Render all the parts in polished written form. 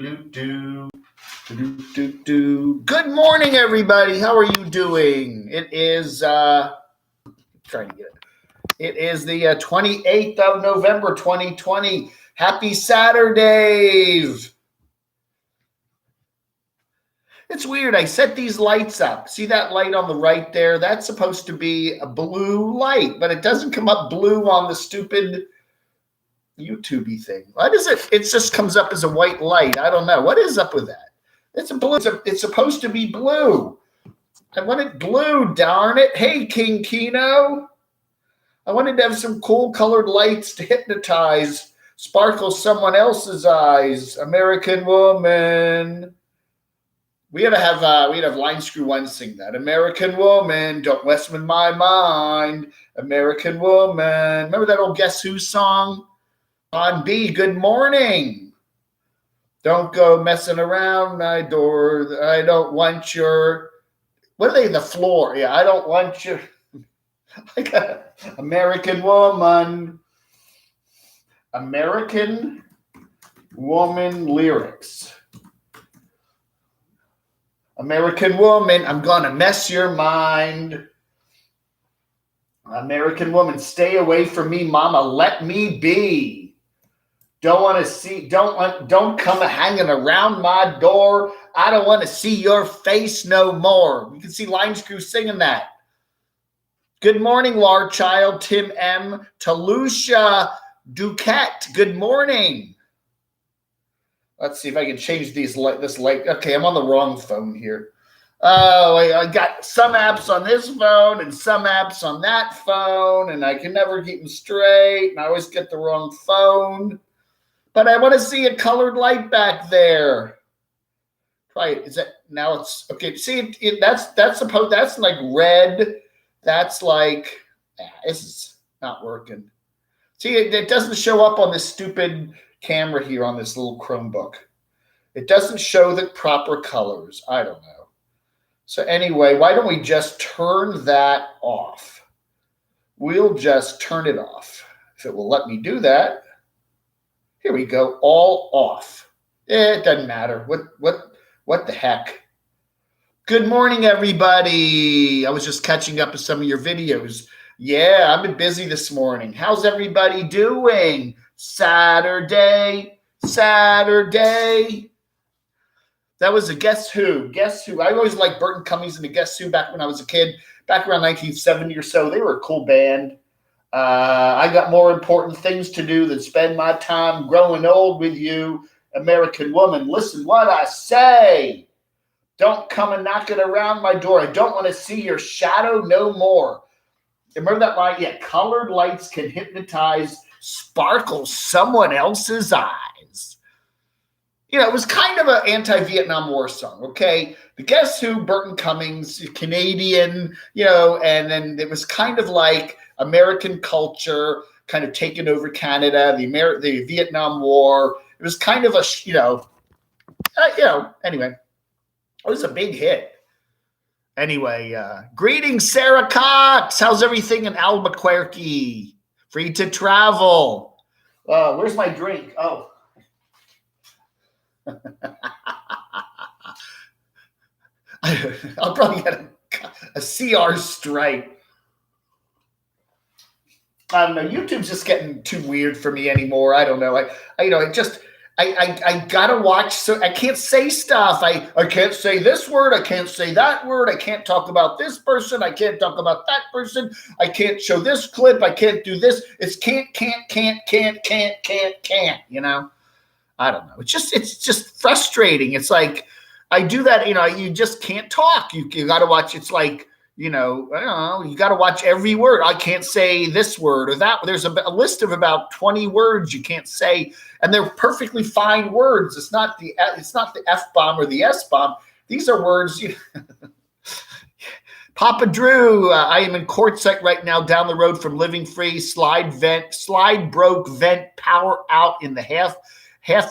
Good morning, everybody. How are you doing? It is trying to get it. It is the 28th of November, 2020. Happy SaturDAVE. It's weird. I set these lights up. See that light on the right there? That's supposed to be a blue light, but it doesn't come up blue on the stupid YouTube-y thing. What is it? It just comes up as a white light. I don't know. What is up with that? It's a blue. It's supposed to be blue. I want it blue, darn it. Hey, King Kino. I wanted to have some cool colored lights to hypnotize, sparkle someone else's eyes. American woman. We had to have Line Screw One sing that. American woman, don't mess with my mind. American woman. Remember that old Guess Who song? On B, good morning. Don't go messing around my door. I don't want your, what are they, the floor? Yeah, I don't want your, I got American woman. American woman lyrics. American woman, I'm going to mess your mind. American woman, stay away from me, mama. Let me be. Don't want to see, don't come hanging around my door. I don't want to see your face no more. You can see Line Screw singing that. Good morning, Lar Child, Tim M. Talusha Duquette. Good morning. Let's see if I can change this light. Okay, I'm on the wrong phone here. Oh, I got some apps on this phone and some apps on that phone, and I can never keep them straight, and I always get the wrong phone. But I want to see a colored light back there. Right? Is that now? It's okay. See, that's supposed. That's like red. That's like this is not working. See, it doesn't show up on this stupid camera here on this little Chromebook. It doesn't show the proper colors. I don't know. So anyway, why don't we just turn that off? We'll just turn it off. If it will let me do that. Here we go, all off. It doesn't matter. What the heck? Good morning, everybody. I was just catching up with some of your videos. Yeah, I've been busy this morning. How's everybody doing? Saturday. That was a Guess Who. Guess Who. I always liked Burton Cummings and the Guess Who back when I was a kid. Back around 1970 or so. They were a cool band. I got more important things to do than spend my time growing old with you, American woman. Listen what I say. Don't come and knocking around my door. I don't want to see your shadow no more. Remember that line? Yeah, colored lights can hypnotize, sparkle someone else's eyes. You know, it was kind of an anti-Vietnam War song, okay? The Guess Who, Burton Cummings, Canadian, you know, and then it was kind of like American culture kind of taking over Canada, the Vietnam War. It was kind of a, anyway, it was a big hit. Anyway, greetings, Sarah Cox. How's everything in Albuquerque? Free to travel. Where's my drink? Oh. I'll probably get a CR strike. I don't know. YouTube's just getting too weird for me anymore. I don't know. I gotta watch. So I can't say stuff. I can't say this word. I can't say that word. I can't talk about this person. I can't talk about that person. I can't show this clip. I can't do this. It's can't. You know. I don't know. It's just frustrating. It's like I do that. You know, you just can't talk. You got to watch. It's like. You know, I don't know, you got to watch every word. I can't say this word or that. There's a list of about 20 words you can't say, and they're perfectly fine words. It's not the F-bomb or the S-bomb. These are words. Papa Drew, I am in Quartzsite right now down the road from Living Free. Slide broke, vent, power out in the half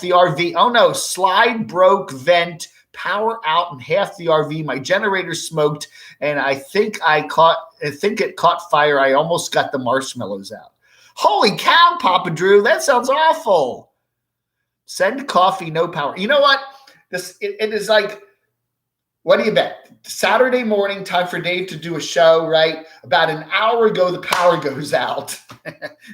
the RV. Oh no, slide broke, vent, power out in half the RV. My generator smoked, and I think it caught fire. I almost got the marshmallows out. Holy cow, Papa Drew, that sounds awful. Send coffee, no power. You know what? It is like, what do you bet? Saturday morning, time for Dave to do a show, right? About an hour ago, the power goes out.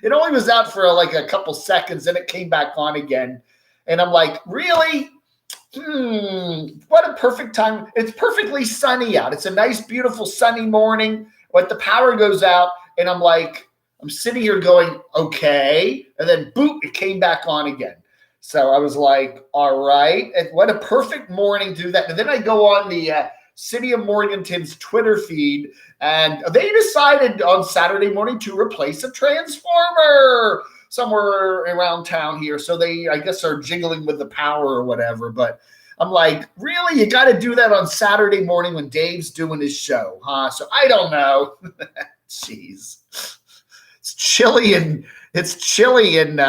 It only was out for like a couple seconds, then it came back on again. And I'm like, really? What a perfect time. It's perfectly sunny out. It's a nice, beautiful, sunny morning, but the power goes out, and I'm like, I'm sitting here going, okay. And then, boop, it came back on again. So I was like, all right. And what a perfect morning to do that. And then I go on the City of Morganton's Twitter feed, and they decided on Saturday morning to replace a transformer somewhere around town here. So they, I guess, are jiggling with the power or whatever. But I'm like, really? You got to do that on Saturday morning when Dave's doing his show, huh? So I don't know. Jeez. It's chilly in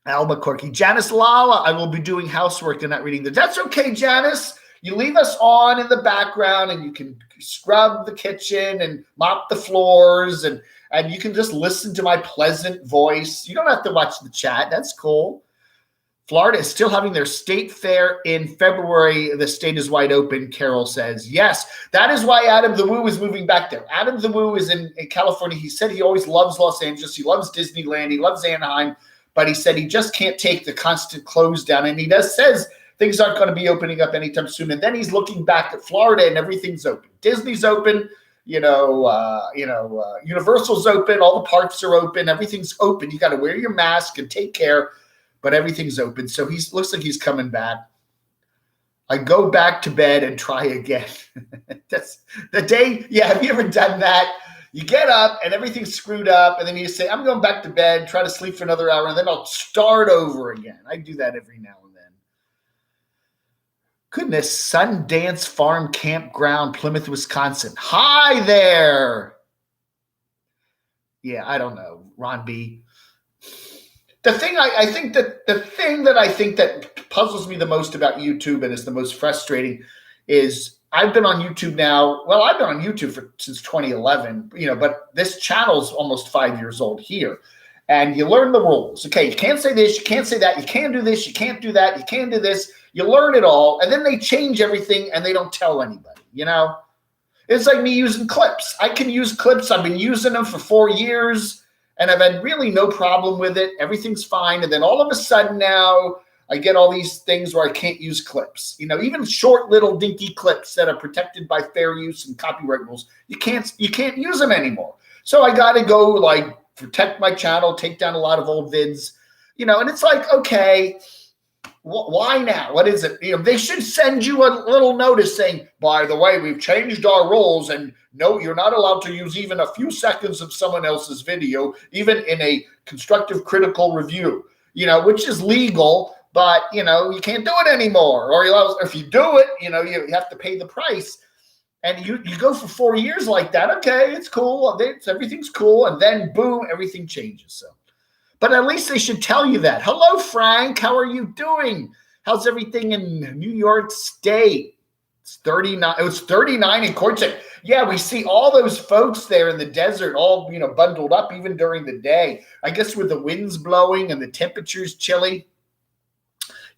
Albuquerque. Janice Lala, I will be doing housework and not reading That's okay, Janice. You leave us on in the background, and you can scrub the kitchen and mop the floors, and you can just listen to my pleasant voice. You don't have to watch the chat. That's cool. Florida is still having their state fair in February. The state is wide open, Carol says. Yes, that is why Adam the Woo is moving back there. Adam the Woo is in California. He said he always loves Los Angeles. He loves Disneyland. He loves Anaheim. But he said he just can't take the constant close down. And he says things aren't going to be opening up anytime soon. And then he's looking back at Florida, and everything's open. Disney's open. Universal's open. All the parks are open. Everything's open. You got to wear your mask and take care. But everything's open. So he looks like he's coming back. I go back to bed and try again. That's the day. Yeah, have you ever done that? You get up and everything's screwed up, and then you say, I'm going back to bed, try to sleep for another hour, and then I'll start over again. I do that every now and then. Goodness, Sundance Farm Campground, Plymouth, Wisconsin. Hi there. Yeah, I don't know, Ron B. The thing I think that puzzles me the most about YouTube and is the most frustrating is I've been on YouTube now. Well, I've been on YouTube since 2011, but this channel's almost 5 years old here. And you learn the rules. Okay, you can't say this, you can't say that, you can't do this, you can't do that, you can't do this. You learn it all, and then they change everything, and they don't tell anybody, It's like me using clips. I can use clips. I've been using them for 4 years, and I've had really no problem with it. Everything's fine. And then all of a sudden now, I get all these things where I can't use clips, even short little dinky clips that are protected by fair use and copyright rules. You can't use them anymore. So I got to go protect my channel, take down a lot of old vids, and it's like, okay, why now? What is it? They should send you a little notice saying, by the way, we've changed our rules, and no, you're not allowed to use even a few seconds of someone else's video, even in a constructive critical review, which is legal. But, you can't do it anymore. Or if you do it, you have to pay the price. And you go for 4 years like that. Okay, it's cool. Everything's cool. And then, boom, everything changes. So, but at least they should tell you that. Hello, Frank. How are you doing? How's everything in New York State? It's 39. It was 39 in Quartzsite. Yeah, we see all those folks there in the desert all, bundled up even during the day. I guess with the winds blowing and the temperatures chilly.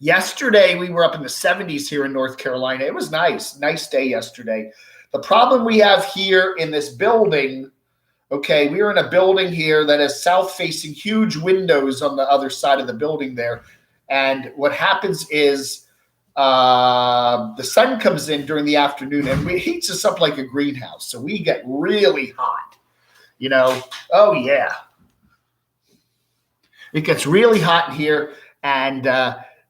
Yesterday, we were up in the 70s here in North Carolina. It was nice. Nice day yesterday. The problem we have here in this building, okay, we are in a building here that has south-facing huge windows on the other side of the building there. And what happens is the sun comes in during the afternoon and it heats us up like a greenhouse. So we get really hot, Oh, yeah. It gets really hot here. And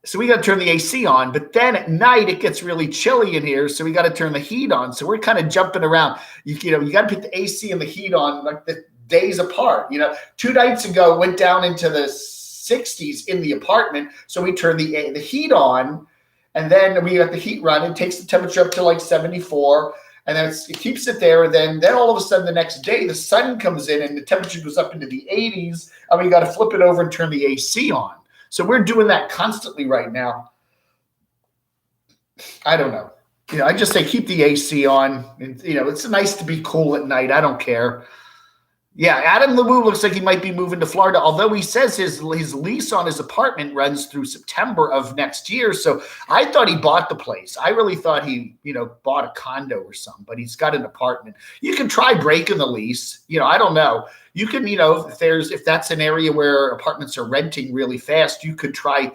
so we got to turn the AC on, but then at night it gets really chilly in here, so we got to turn the heat on. So we're kind of jumping around. You got to put the AC and the heat on like the days apart. 2 nights ago went down into the 60s in the apartment, so we turned the heat on, and then we got the heat run. It takes the temperature up to like 74, and then it keeps it there. And then all of a sudden the next day the sun comes in and the temperature goes up into the 80s, and we got to flip it over and turn the AC on. So we're doing that constantly right now. I don't know. I just say keep the AC on. And, it's nice to be cool at night. I don't care. Yeah, Adam LeBou looks like he might be moving to Florida, although he says his lease on his apartment runs through September of next year. So I thought he bought the place. I really thought he, bought a condo or something, but he's got an apartment. You can try breaking the lease. I don't know. You can, if that's an area where apartments are renting really fast, you could try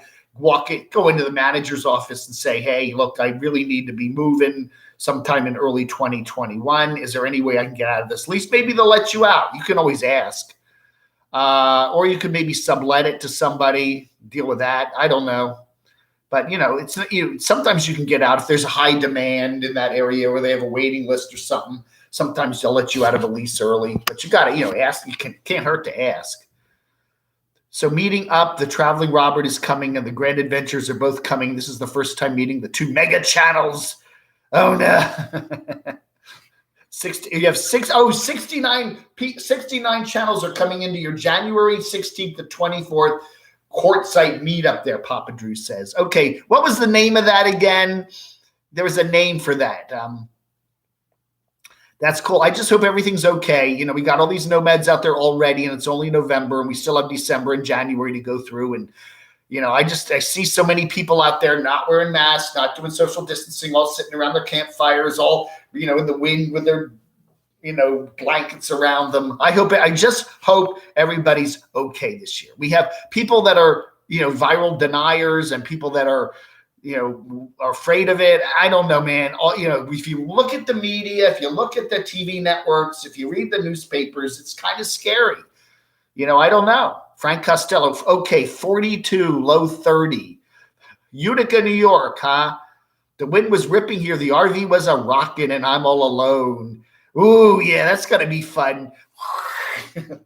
go into the manager's office and say, hey, look, I really need to be moving sometime in early 2021. Is there any way I can get out of this lease? Maybe they'll let you out. You can always ask. Or you could maybe sublet it to somebody, deal with that. I don't know. But, it's sometimes you can get out if there's a high demand in that area where they have a waiting list or something. Sometimes they'll let you out of a lease early. But you got to, ask. You can't hurt to ask. So meeting up, the Traveling Robert is coming and the Grand Adventures are both coming. This is the first time meeting the two mega channels. Oh, no. 69 channels are coming into your January 16th to 24th Quartzsite meetup there, Papa Drew says. Okay, what was the name of that again? There was a name for that. That's cool. I just hope everything's okay. We got all these nomads out there already, and it's only November, and we still have December and January to go through. And I see so many people out there not wearing masks, not doing social distancing, all sitting around their campfires, all, in the wind with their, blankets around them. I just hope everybody's okay this year. We have people that are, viral deniers and people that are, are afraid of it. I don't know, man. If you look at the media, if you look at the TV networks, if you read the newspapers, it's kind of scary. I don't know. Frank Costello, okay, 42, low 30. Utica, New York, huh? The wind was ripping here. The RV was a rockin', and I'm all alone. Ooh, yeah, that's going to be fun. The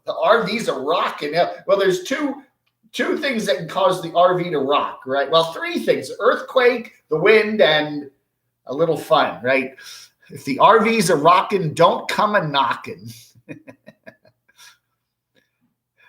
RV's a rockin'. Well, there's two things that can cause the RV to rock, right? Well, three things: earthquake, the wind, and a little fun, right? If the RV's a rockin', don't come a knockin'.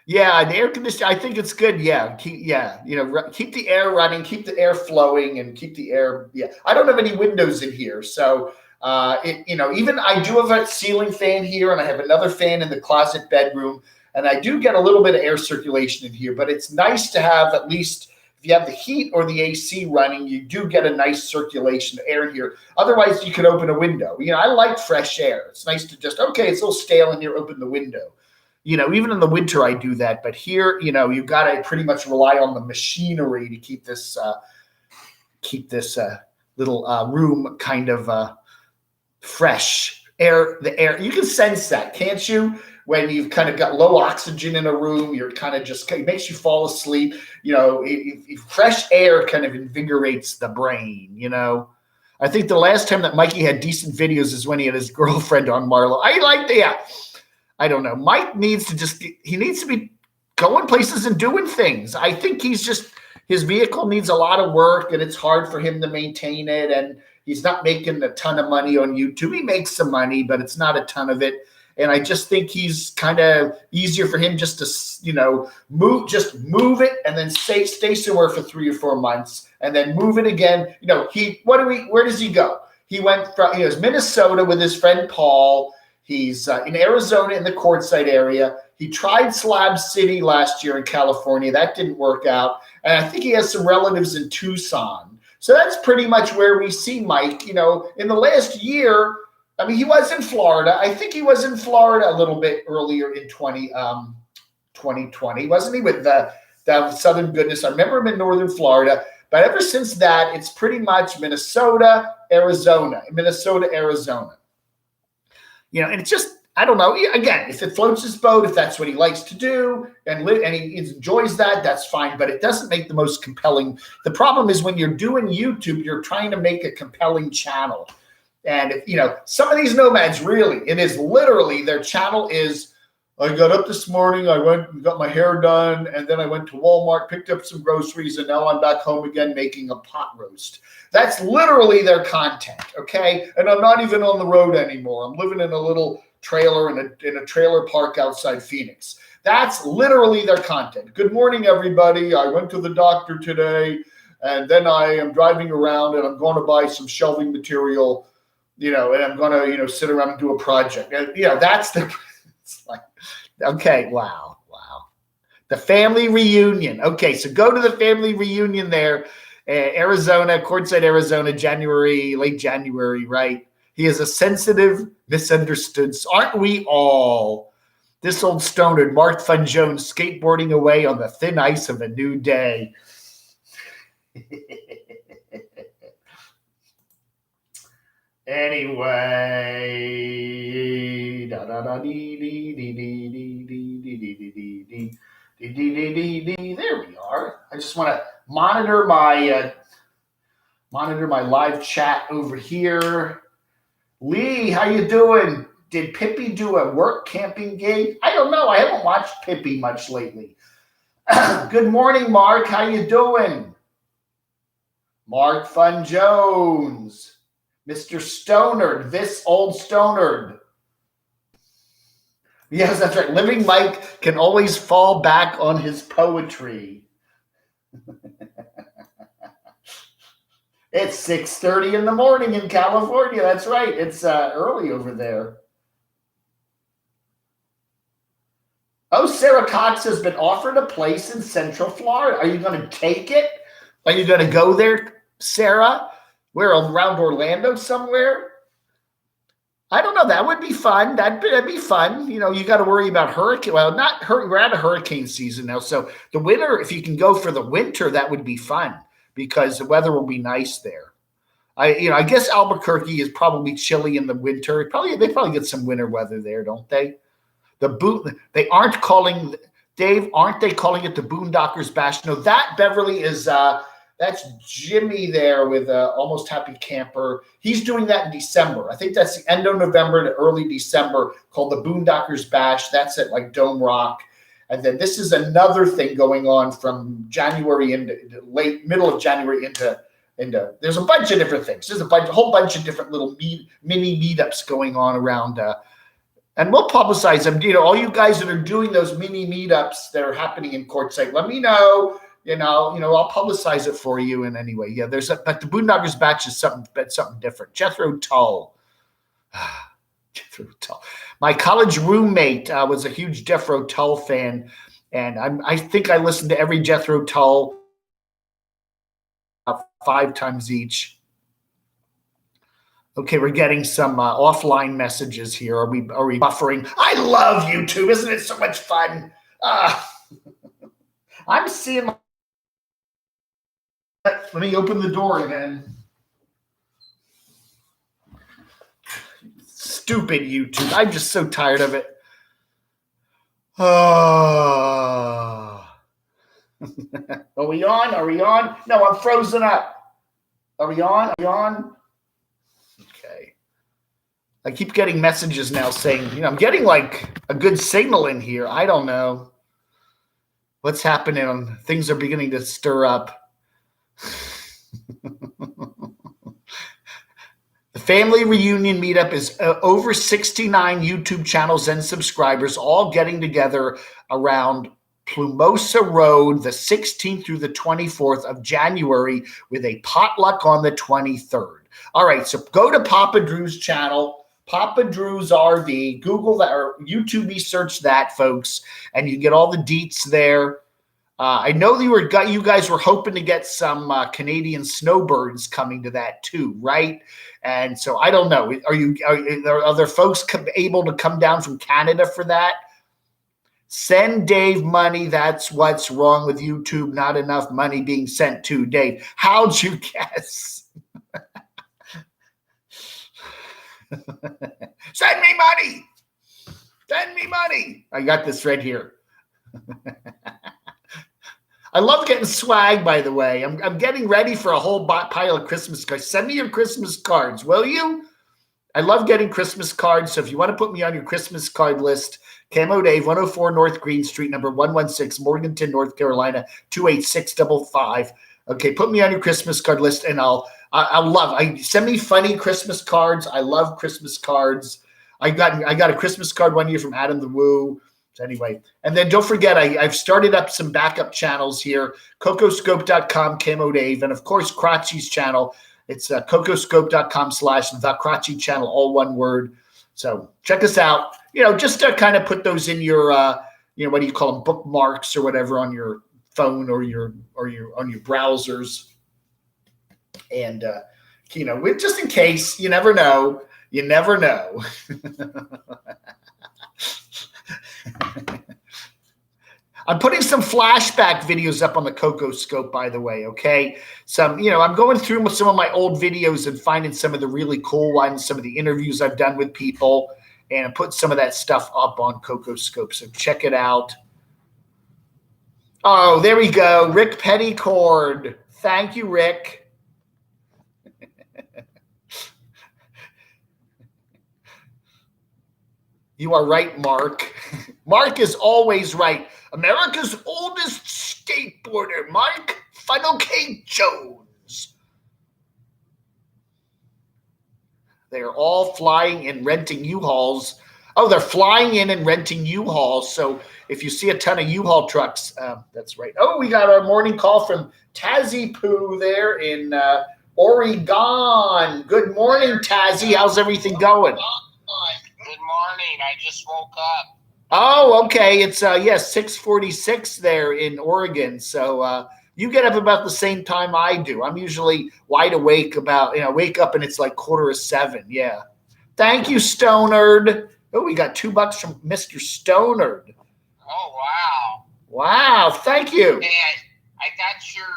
Yeah, the air conditioning, I think it's good. Yeah, keep the air running, keep the air flowing, and keep the air. Yeah, I don't have any windows in here, so even I do have a ceiling fan here, and I have another fan in the closet bedroom, and I do get a little bit of air circulation in here. But it's nice to have, at least if you have the heat or the AC running, you do get a nice circulation of air in here. Otherwise, you could open a window. I like fresh air. It's nice to just, okay, it's a little stale in here, open the window. Even in the winter, I do that. But here, you've got to pretty much rely on the machinery to keep this little room kind of fresh air. The air, you can sense that, can't you? When you've kind of got low oxygen in a room, you're kind of it makes you fall asleep. Fresh air kind of invigorates the brain. I think the last time that Mikey had decent videos is when he had his girlfriend on Marlo. I like that. I don't know. Mike needs to be going places and doing things. I think his vehicle needs a lot of work, and it's hard for him to maintain it, and he's not making a ton of money on YouTube. He makes some money, but it's not a ton of it. And I just think he's kind of easier for him just to, move it and then stay somewhere for 3 or 4 months and then move it again. Where does he go? He went from, Minnesota with his friend Paul. He's in Arizona in the Quartzsite area. He tried Slab City last year in California. That didn't work out. And I think he has some relatives in Tucson. So that's pretty much where we see Mike. In the last year, he was in Florida. I think he was in Florida a little bit earlier in 2020, wasn't he, with the Southern Goodness? I remember him in Northern Florida. But ever since that, it's pretty much Minnesota, Arizona. And it's just, I don't know. Again, if it floats his boat, if that's what he likes to do and he enjoys that, that's fine. But it doesn't make the most compelling. The problem is when you're doing YouTube, you're trying to make a compelling channel. And, some of these nomads it is literally their channel is, I got up this morning, I went and got my hair done, and then I went to Walmart, picked up some groceries, and now I'm back home again making a pot roast. That's literally their content, okay? And I'm not even on the road anymore. I'm living in a little trailer in a trailer park outside Phoenix. That's literally their content. Good morning, everybody. I went to the doctor today, and then I am driving around, and I'm going to buy some shelving material, and I'm going to, sit around and do a project. And, that's It's like, okay, wow. The family reunion. Okay, so go to the family reunion there, Arizona, Quartzsite, Arizona, late January, right? He is a sensitive, misunderstood. Aren't we all? This old stoner, Mark Fun Jones, skateboarding away on the thin ice of a new day. Anyway, there we are. I just want to monitor my live chat over here. Lee, how you doing? Did Pippi do a work camping gig? I don't know. I haven't watched Pippi much lately. Good morning, Mark. How you doing? Mark Fun Jones. Mr. Stonard, this old Stonard. Yes, that's right. Living Mike can always fall back on his poetry. It's 6:30 in the morning in California. That's right. It's early over there. Oh, Sarah Cox has been offered a place in Central Florida. Are you going to take it? Are you going to go there, Sarah? Where, around Orlando somewhere? I don't know. That would be fun. That'd be fun. You know, you got to worry about hurricane. Well, we're out of hurricane season now. So the winter, if you can go for the winter, that would be fun because the weather will be nice there. I guess Albuquerque is probably chilly in the winter. They probably get some winter weather there, don't they? They aren't calling, Dave, aren't they calling it the Boondockers Bash? No, that, Beverly, is that's Jimmy there with Almost Happy Camper. He's doing that in December. I think that's the end of November to early December, called the Boondockers Bash. That's at like Dome Rock. And then this is another thing going on from January into middle of January into there's a bunch of different things. There's a whole bunch of different little mini meetups going on around. And we'll publicize them. You know, all you guys that are doing those mini meetups that are happening in Quartzsite, let me know. I'll publicize it for you in any way. Yeah, but the Boondockers Batch is something different. Jethro Tull. Jethro Tull. My college roommate was a huge Jethro Tull fan, and I think I listened to every Jethro Tull 5 times each. Okay, we're getting some offline messages here. Are we buffering? I love YouTube. Isn't it so much fun? I'm seeing. Let me open the door again. Stupid YouTube. I'm just so tired of it. Are we on? Are we on? No, I'm frozen up. Are we on? Are we on? Okay. I keep getting messages now saying, I'm getting like a good signal in here. I don't know what's happening. Things are beginning to stir up. The family reunion meetup is over 69 YouTube channels and subscribers all getting together around Plumosa Road the 16th through the 24th of January with a potluck on the 23rd. All right, so go to Papa Drew's channel, Papa Drew's RV, Google that or YouTube search that, folks, and you get all the deets there. I know you guys were hoping to get some Canadian snowbirds coming to that too, right? And so I don't know. Are there folks able to come down from Canada for that? Send Dave money. That's what's wrong with YouTube. Not enough money being sent to Dave. How'd you guess? Send me money. Send me money. I got this right here. I love getting swag, by the way. I'm getting ready for a whole pile of Christmas cards. Send me your Christmas cards, will you? I love getting Christmas cards. So if you want to put me on your Christmas card list, Camo Dave, 104 North Green Street, number 116, Morganton, North Carolina, 28655. Okay, put me on your Christmas card list, and I'll send me funny Christmas cards. I love Christmas cards. I got a Christmas card one year from Adam the Woo. Anyway, and then don't forget, I've started up some backup channels here, cocoscope.com, Camo Dave, and of course, Crotchy's channel. It's cocoscope.com/the Crotchy channel, all one word. So check us out. just to kind of put those in your, what do you call them, bookmarks or whatever on your phone or on your browsers. And, just in case, you never know. You never know. I'm putting some flashback videos up on the Coco Scope, by the way, okay? I'm going through some of my old videos and finding some of the really cool ones, some of the interviews I've done with people, and I put some of that stuff up on Coco Scope, so check it out. Oh, there we go. Rick Petticord. Thank you, Rick. You are right, Mark. Mark is always right. America's oldest skateboarder, Mark Funnel Cake Jones. They are all flying and renting U-Hauls. Oh, they're flying in and renting U-Hauls. So if you see a ton of U-Haul trucks, that's right. Oh, we got our morning call from Tazzy Poo there in Oregon. Good morning, Tazzy. How's everything going? Good morning. I just woke up. Oh, okay. It's 6:46 there in Oregon. So you get up about the same time I do. I'm usually wide awake wake up and it's like 6:45. Yeah. Thank you, Stonard. Oh, we got $2 from Mr. Stonard. Oh, wow. Wow. Thank you. Hey, I got your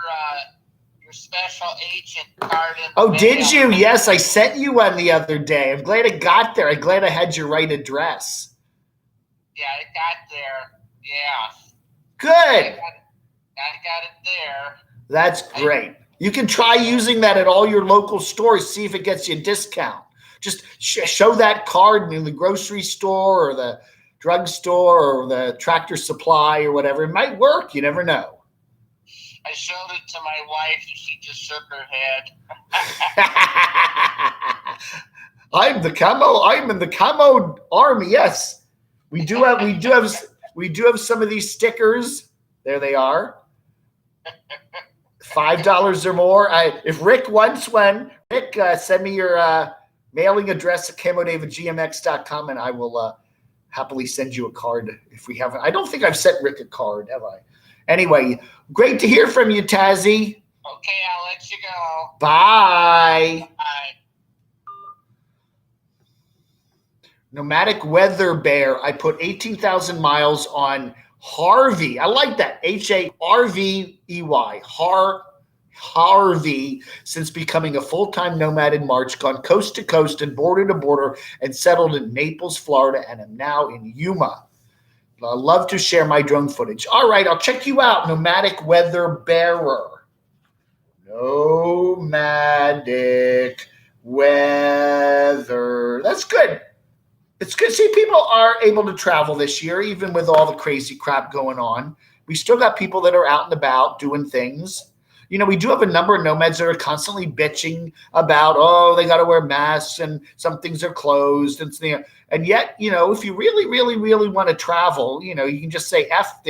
special agent card. Oh, did you? Yes, I sent you one the other day. I'm glad it got there. I'm glad I had your right address. Yeah, it got there. Yeah. Good. I got it there. That's great. You can try using that at all your local stores. See if it gets you a discount. Just show that card in the grocery store or the drugstore or the Tractor Supply or whatever. It might work. You never know. I showed it to my wife and she just shook her head. I'm in the Camo army. Yes. We do have some of these stickers. There they are. $5 or more. If Rick wants one, Rick, send me your mailing address at camodave@gmx.com and I will happily send you a card if we haven't. I don't think I've sent Rick a card, have I? Anyway, great to hear from you, Tazzy. Okay, I'll let you go. Bye. Bye. Nomadic Weather Bear. I put 18,000 miles on Harvey. I like that. Harvey. Harvey, since becoming a full-time nomad in March, gone coast to coast and border to border and settled in Naples, Florida, and am now in Yuma. I love to share my drone footage. All right, I'll check you out, Nomadic Weather Bearer. Nomadic Weather. That's good. It's good. See, people are able to travel this year, even with all the crazy crap going on. We still got people that are out and about doing things. We do have a number of nomads that are constantly bitching about, they got to wear masks and some things are closed. And yet, if you really, really, really want to travel, you can just say F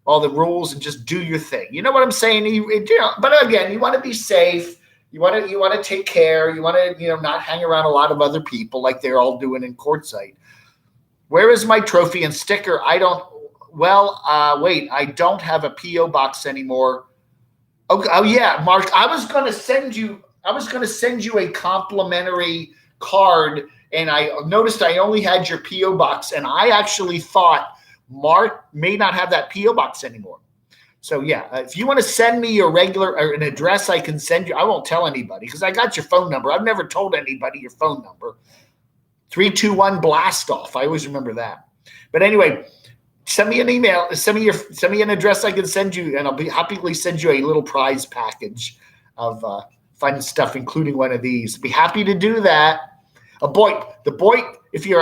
all the rules and just do your thing. You know what I'm saying? But again, you want to be safe. You want to take care. You want to, not hang around a lot of other people like they're all doing in Quartzsite. Where is my trophy and sticker? Wait, I don't have a P.O. box anymore. Okay. Oh yeah, Mark, I was going to send you a complimentary card and I noticed I only had your P.O. box and I actually thought Mark may not have that P.O. box anymore. So yeah, if you want to send me an address I can send you, I won't tell anybody because I got your phone number. I've never told anybody your phone number. 321 blast off. I always remember that. But anyway, send me an email. Send me an address I can send you, and I'll be happily send you a little prize package of fun stuff, including one of these. Be happy to do that. The Boit. If you're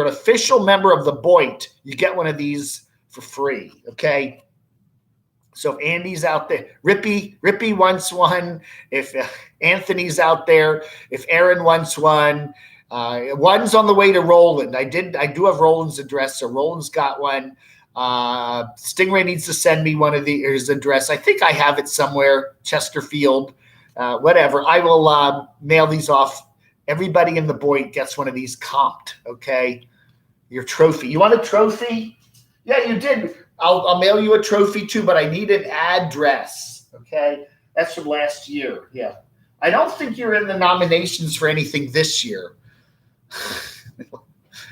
an official member of the Boit, you get one of these for free. Okay. So if Andy's out there, Rippy wants one. If Anthony's out there, if Aaron wants one, one's on the way to Roland. I do have Roland's address, so Roland's got one. Stingray needs to send me his address. I think I have it somewhere, Chesterfield, whatever. I will mail these off. Everybody in the Boyd gets one of these comped, okay? Your trophy. You want a trophy? Yeah, you did. I'll mail you a trophy too, but I need an address. Okay, that's from last year. Yeah, I don't think you're in the nominations for anything this year.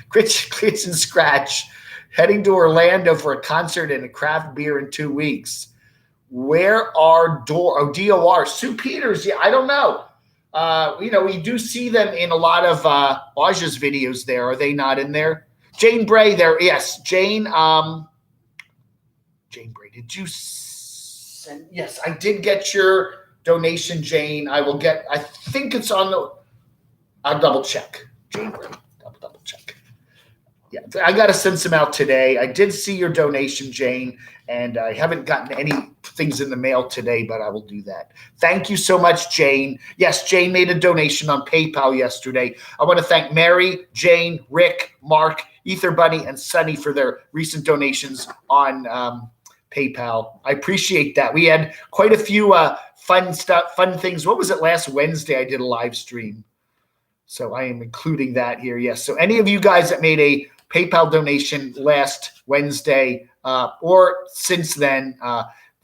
Grits and Scratch, heading to Orlando for a concert and a craft beer in 2 weeks. Where are DOR? Sue Peters. Yeah, I don't know. We do see them in a lot of Aja's videos there. Are they not in there? Jane Bray there. Yes, Jane. Jane Bray, did you send? Yes, I did get your donation, Jane. I think it's on the, I'll double check. Jane Bray, double check. Yeah, I got to send some out today. I did see your donation, Jane, and I haven't gotten any things in the mail today, but I will do that. Thank you so much, Jane. Yes, Jane made a donation on PayPal yesterday. I want to thank Mary, Jane, Rick, Mark, Ether Bunny, and Sunny for their recent donations on PayPal. I appreciate that. We had quite a few fun things. What was it last Wednesday? I did a live stream. So I am including that here. Yes. So any of you guys that made a PayPal donation last Wednesday or since then,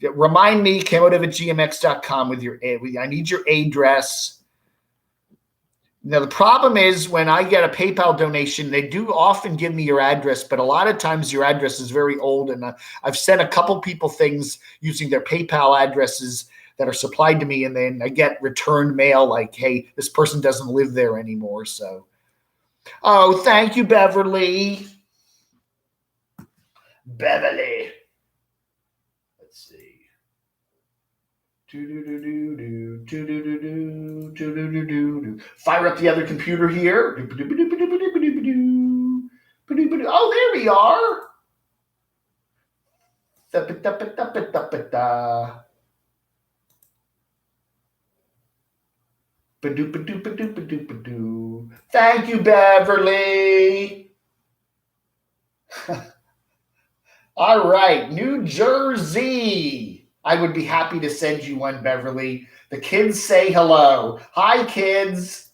remind me, camodev@gmx.com with your, I need your address. Now, the problem is when I get a PayPal donation, they do often give me your address, but a lot of times your address is very old. And I've sent a couple people things using their PayPal addresses that are supplied to me, and then I get returned mail like, hey, this person doesn't live there anymore. So, oh, thank you, Beverly. Beverly. Let's see. Fire up the other computer here. Oh, there we are. Thank you, Beverly. All right, New Jersey. I would be happy to send you one, Beverly. The kids say hello. Hi, kids.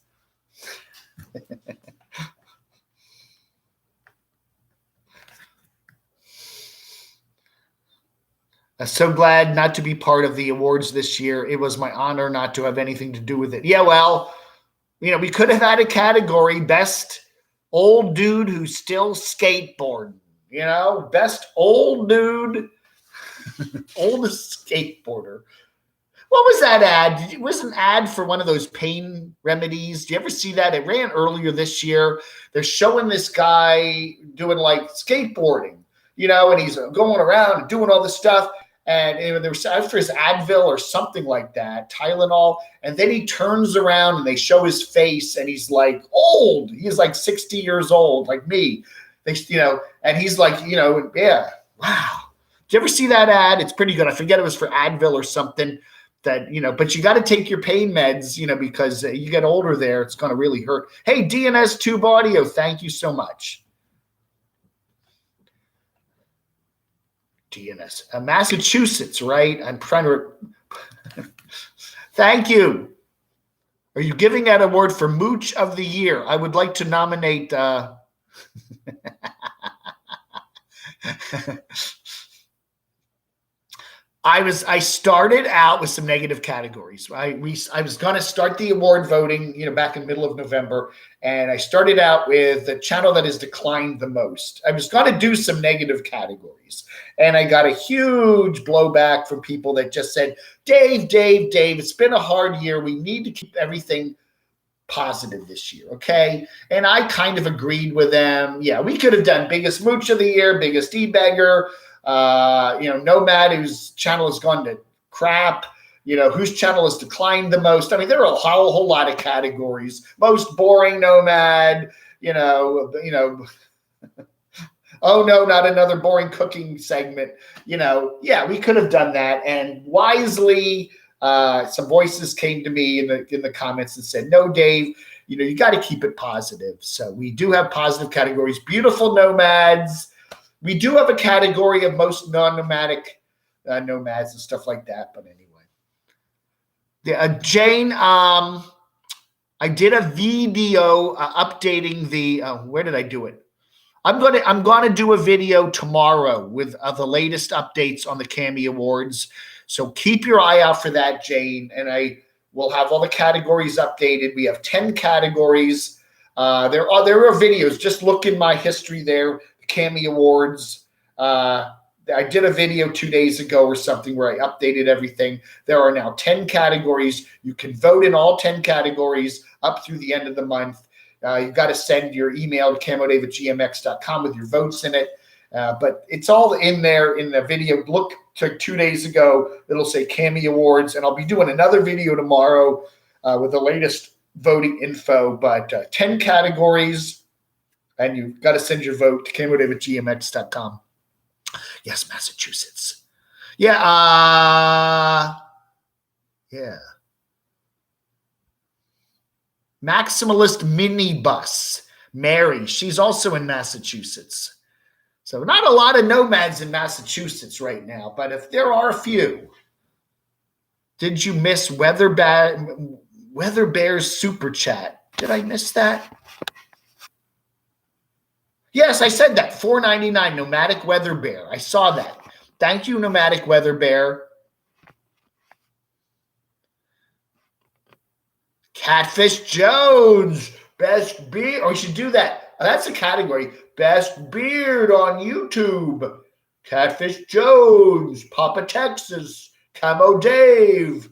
I'm so glad not to be part of the awards this year. It was my honor not to have anything to do with it. Yeah, well, we could have had a category, best old dude who's still skateboarding. Best old dude, oldest skateboarder. What was that ad? It was an ad for one of those pain remedies. Do you ever see that? It ran earlier this year. They're showing this guy doing like skateboarding, and he's going around and doing all this stuff. And there was after his Advil or something like that, Tylenol, and then he turns around and they show his face, and he's like old. He's like 60 years old, like me. And he's like, yeah, wow. Did you ever see that ad? It's pretty good. I forget it was for Advil or something. That but you got to take your pain meds, because you get older there, it's going to really hurt. Hey, DNS Tube Audio, thank you so much. DNS, Massachusetts, right? I'm trying to. Thank you. Are you giving that award for Mooch of the Year? I would like to nominate. I started out with some negative categories. I was going to start the award voting, back in the middle of November, and I started out with the channel that has declined the most. I was going to do some negative categories, and I got a huge blowback from people that just said, Dave, it's been a hard year. We need to keep everything positive this year, okay? And I kind of agreed with them. Yeah, we could have done biggest mooch of the year, biggest e-beggar, Nomad, whose channel has gone to crap, whose channel has declined the most. I mean, there are a whole lot of categories. Most boring Nomad, oh no, not another boring cooking segment. Yeah, we could have done that. And wisely, some voices came to me in the comments and said, no, Dave, you got to keep it positive. So we do have positive categories. Beautiful nomads. We do have a category of most non-nomadic nomads and stuff like that. But anyway, Jane, I did a video updating the, where did I do it? I'm gonna do a video tomorrow with the latest updates on the Cami Awards. So keep your eye out for that, Jane. And I will have all the categories updated. We have 10 categories. There are videos. Just look in my history there. The Cami Awards. I did a video 2 days ago or something where I updated everything. There are now 10 categories. You can vote in all 10 categories up through the end of the month. You've got to send your email to camodave@gmx.com with your votes in it. But it's all in there in the video. Look to 2 days ago. It'll say Cami Awards. And I'll be doing another video tomorrow with the latest voting info. But 10 categories. And you've got to send your vote to camodave@gmx.com. Yes, Massachusetts. Yeah. Yeah. Maximalist minibus. Mary. She's also in Massachusetts. So not a lot of nomads in Massachusetts right now, but if there are a few. Did you miss Weather Bear's super chat? Did I miss that? Yes, I said that. $4.99 Nomadic Weather Bear. I saw that. Thank you, Nomadic Weather Bear. Catfish Jones. Best beard. Oh, you should do that. That's a category. Best beard on YouTube. Catfish Jones. Papa Texas. Camo Dave.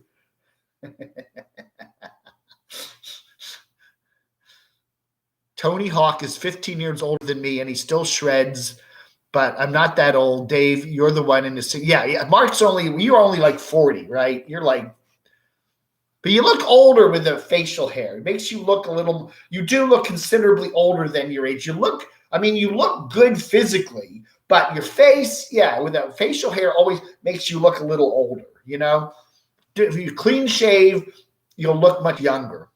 Tony Hawk is 15 years older than me, and he still shreds, but I'm not that old. Dave, you're the one in the – yeah. Mark's you're only like 40, right? You're like – but you look older with the facial hair. It makes you look a little – you do look considerably older than your age. You look good physically, but your face, yeah, with that facial hair always makes you look a little older, you know? If you clean shave, you'll look much younger.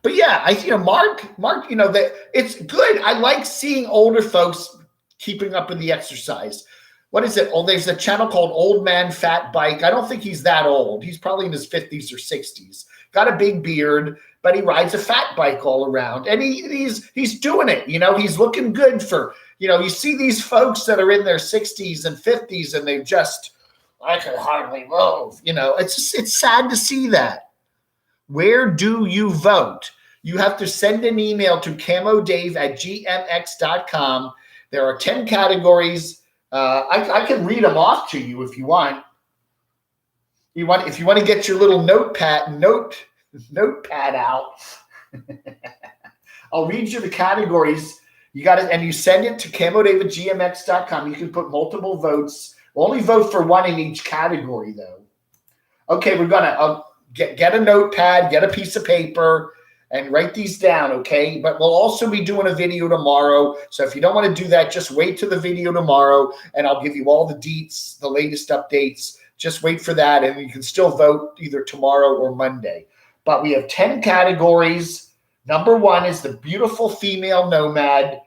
But yeah, Mark, it's good. I like seeing older folks keeping up with the exercise. What is it? Oh, there's a channel called Old Man Fat Bike. I don't think he's that old. He's probably in his 50s or 60s. Got a big beard, but he rides a fat bike all around. And he's doing it. He's looking good for, you see these folks that are in their 60s and 50s and they just, I can hardly move. It's sad to see that. Where do you vote? You have to send an email to camodave@gmx.com. There are 10 categories. I can read them off to you if you want. If you want to get your little notepad out. I'll read you the categories. You got it, and you send it to camodave@gmx.com. You can put multiple votes. We'll only vote for one in each category, though. Okay, we're gonna get a notepad, get a piece of paper, and write these down, okay? But we'll also be doing a video tomorrow. So if you don't want to do that, just wait till the video tomorrow, and I'll give you all the deets, the latest updates. Just wait for that, and you can still vote either tomorrow or Monday. But we have 10 categories. Number 1 is the beautiful female nomad.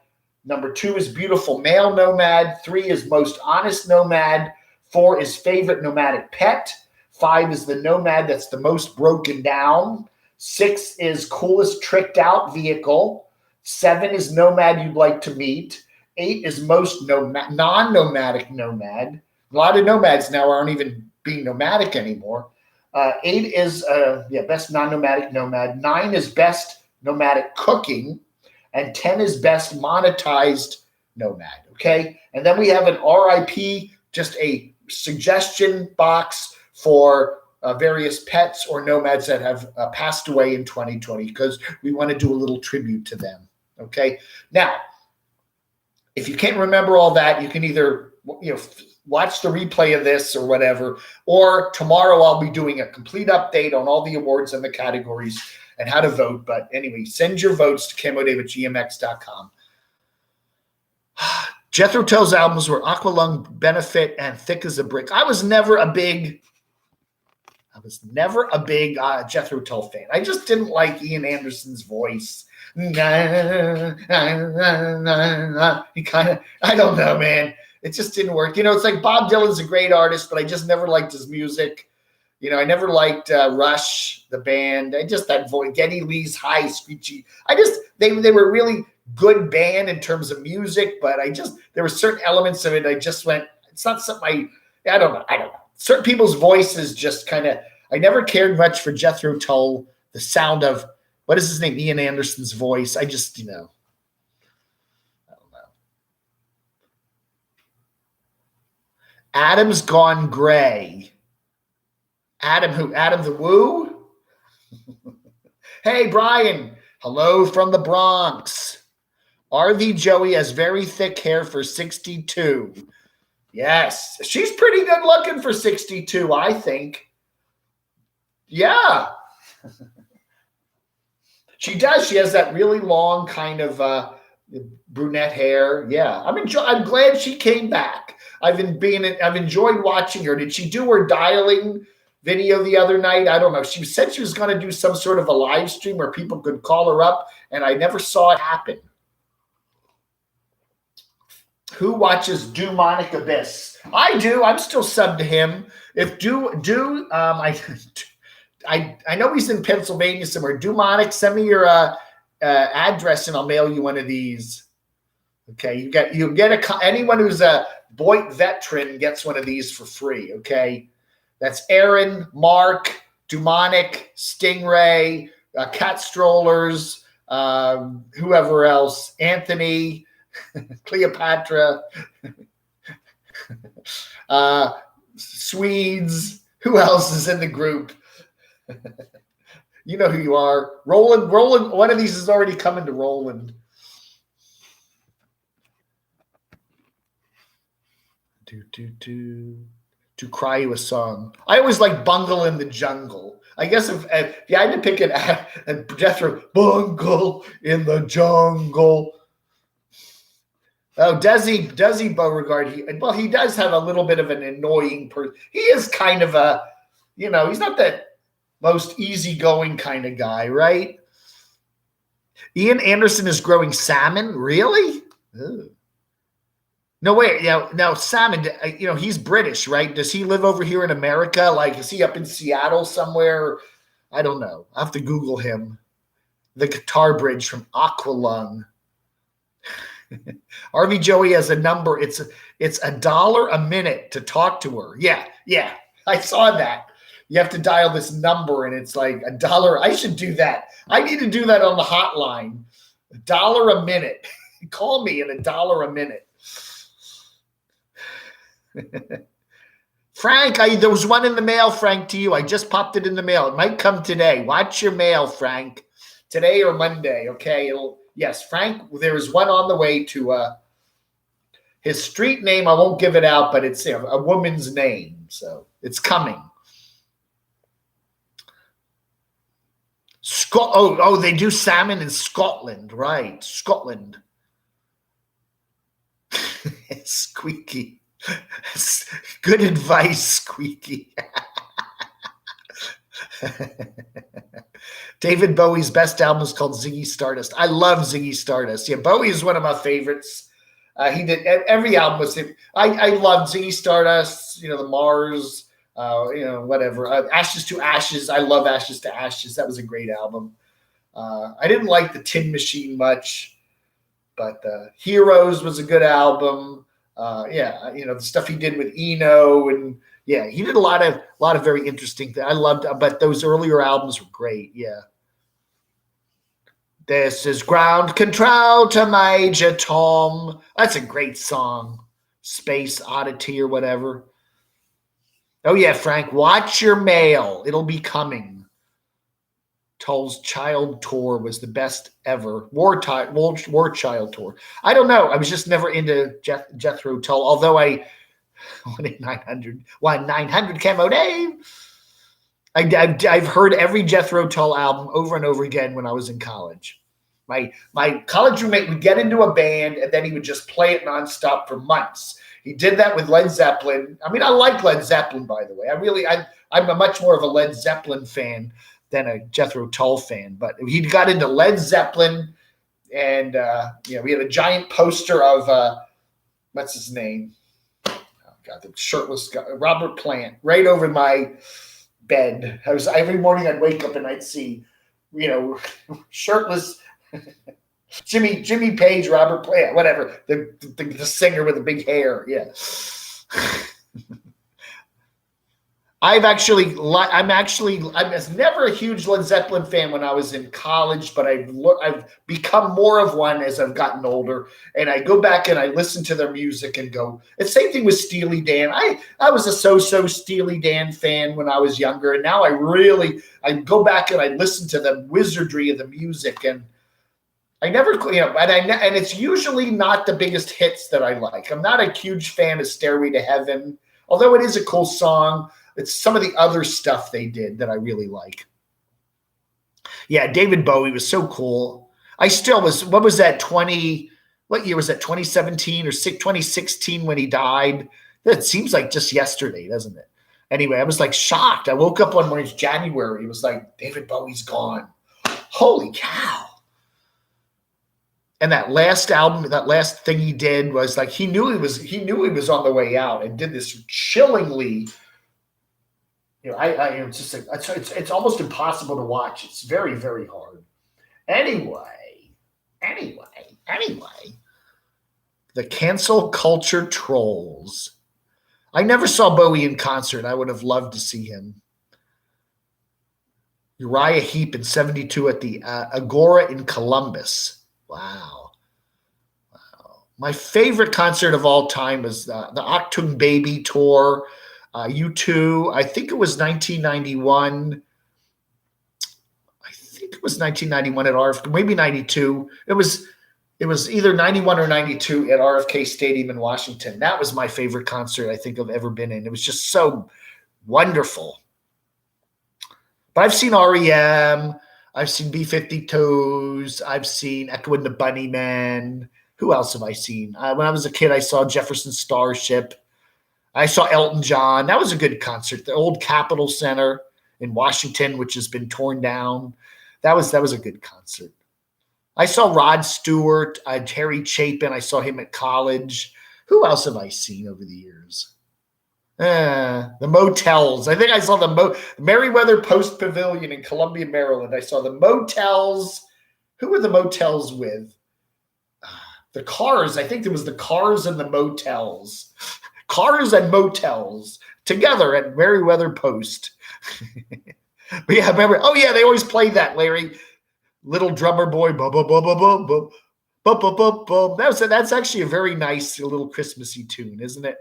Number 2 is beautiful male nomad. 3 is most honest nomad. 4 is favorite nomadic pet. 5 is the nomad that's the most broken down. 6 is coolest tricked out vehicle. 7 is nomad you'd like to meet. 8 is most non-nomadic nomad. A lot of nomads now aren't even being nomadic anymore. 8 is best non-nomadic nomad. 9 is best nomadic cooking. And 10 is best monetized nomad, okay? And then we have an RIP, just a suggestion box for various pets or nomads that have passed away in 2020 because we want to do a little tribute to them, okay? Now, if you can't remember all that, you can either watch the replay of this or whatever, or tomorrow I'll be doing a complete update on all the awards and the categories and how to vote. But anyway, send your votes to camodave@gmx.com. Jethro Tull's albums were Aqualung, Benefit, and Thick as a Brick. I was never a big Jethro Tull fan. I just didn't like Ian Anderson's voice. He kind of, I don't know, man. It just didn't work. It's like Bob Dylan's a great artist, but I just never liked his music. I never liked Rush, the band. That voice, Geddy Lee's high, screechy. They were really good band in terms of music, but there were certain elements of it. I just went, it's not something I don't know. Certain people's voices just kind of, I never cared much for Jethro Tull, the sound of, what is his name? Ian Anderson's voice. I just, I don't know. Adam's Gone Gray. Adam who? Adam the Woo? Hey, Brian. Hello from the Bronx. RV Joey has very thick hair for 62. Yes. She's pretty good looking for 62, I think. Yeah. She does. She has that really long kind of brunette hair. Yeah. I'm glad she came back. I've enjoyed watching her. Did she do her dialing video the other night? I don't know. She said she was going to do some sort of a live stream where people could call her up, and I never saw it happen. Who watches Demonic Abyss? I do. I'm still subbed to him. If I know he's in Pennsylvania somewhere. Demonic, send me your address and I'll mail you one of these. Okay, anyone who's a Boyd veteran gets one of these for free. Okay, that's Aaron, Mark, Demonic, Stingray, Cat Strollers, whoever else, Anthony, Cleopatra, Swedes. Who else is in the group? You know who you are. Roland, one of these is already coming to Roland. To cry you a song. I always like Bungle in the Jungle. I guess if you had to pick a Jethro, Bungle in the Jungle. Oh, Desi Beauregard. He does have a little bit of an annoying person. He is kind of a, he's not that most easygoing kind of guy, right? Ian Anderson is growing salmon? Really? Ugh. No, wait. Now salmon, he's British, right? Does he live over here in America? Like, is he up in Seattle somewhere? I don't know. I have to Google him. The Guitar Bridge from Aqualung. RV Joey has a number. It's $1 a minute to talk to her. Yeah. I saw that. You have to dial this number, and it's like $1. I should do that. I need to do that on the hotline. $1 a minute. Call me at $1 a minute. Frank, there was one in the mail, Frank, to you. I just popped it in the mail. It might come today. Watch your mail, Frank. Today or Monday, okay? Yes, Frank, there is one on the way to his street name. I won't give it out, but it's a woman's name, so it's coming. They do salmon in Scotland, right? Scotland. Squeaky. Good advice, Squeaky. David Bowie's best album is called Ziggy Stardust. I love Ziggy Stardust. Yeah, Bowie is one of my favorites. He did every album was him. I love Ziggy Stardust. The Mars. Whatever. Ashes to Ashes. I love Ashes to Ashes. That was a great album. I didn't like the Tin Machine much, but Heroes was a good album. The stuff he did with Eno, and he did a lot of very interesting things. I loved, but those earlier albums were great. Yeah. This is Ground Control to Major Tom. That's a great song. Space Oddity or whatever. Oh yeah, Frank, watch your mail. It'll be coming. Tull's Child Tour was the best ever. War Child Tour. I don't know. I was just never into Jethro Tull, although I wanted 900 Camo Dave. I've heard every Jethro Tull album over and over again when I was in college. My college roommate would get into a band and then he would just play it nonstop for months. He did that with Led Zeppelin. I mean, I like Led Zeppelin, by the way. I'm a much more of a Led Zeppelin fan than a Jethro Tull fan. But he got into Led Zeppelin, and we had a giant poster of what's his name? Oh God, the shirtless guy, Robert Plant, right over my bed. Every morning I'd wake up and I'd see, shirtless Jimmy Page, Robert Plant, whatever. The singer with the big hair. Yeah. I was never a huge Led Zeppelin fan when I was in college, but I've become more of one as I've gotten older. And I go back and I listen to their music and go. It's the same thing with Steely Dan. I was a so-so Steely Dan fan when I was younger, and now I go back and I listen to the wizardry of the music, and I never, and it's usually not the biggest hits that I like. I'm not a huge fan of Stairway to Heaven, although it is a cool song. It's some of the other stuff they did that I really like. Yeah, David Bowie was so cool. I still was, what was that, what year was that, 2017 or 2016 when he died? That seems like just yesterday, doesn't it? Anyway, I was like shocked. I woke up one morning, it's January. It was like, David Bowie's gone. Holy cow. And that last album, that last thing he did was like, he knew he was on the way out and did this chillingly. It's just like, it's almost impossible to watch. It's very, very hard. Anyway, the cancel culture trolls. I never saw Bowie in concert. I would have loved to see him. Uriah Heep in 72 at the Agora in Columbus. Wow. My favorite concert of all time was the Achtung Baby tour. U2, I think it was 1991. I think it was 1991 at RFK, maybe 92. It was either 91 or 92 at RFK Stadium in Washington. That was my favorite concert I think I've ever been in. It was just so wonderful. But I've seen REM, I've seen B-52s, I've seen Echo and the Bunnymen. Who else have I seen? When I was a kid, I saw Jefferson Starship. I saw Elton John. That was a good concert. The old Capitol Center in Washington, which has been torn down. That was a good concert. I saw Rod Stewart, Terry Chapin. I saw him at college. Who else have I seen over the years? The Motels. I think I saw the Meriwether Post Pavilion in Columbia, Maryland. I saw the Motels. Who were the Motels with? The Cars. I think there was the Cars and the Motels. Cars and Motels together at Meriwether Post. But yeah, remember? Oh yeah, they always play that, Larry. Little Drummer Boy. That's actually a very nice little Christmassy tune, isn't it?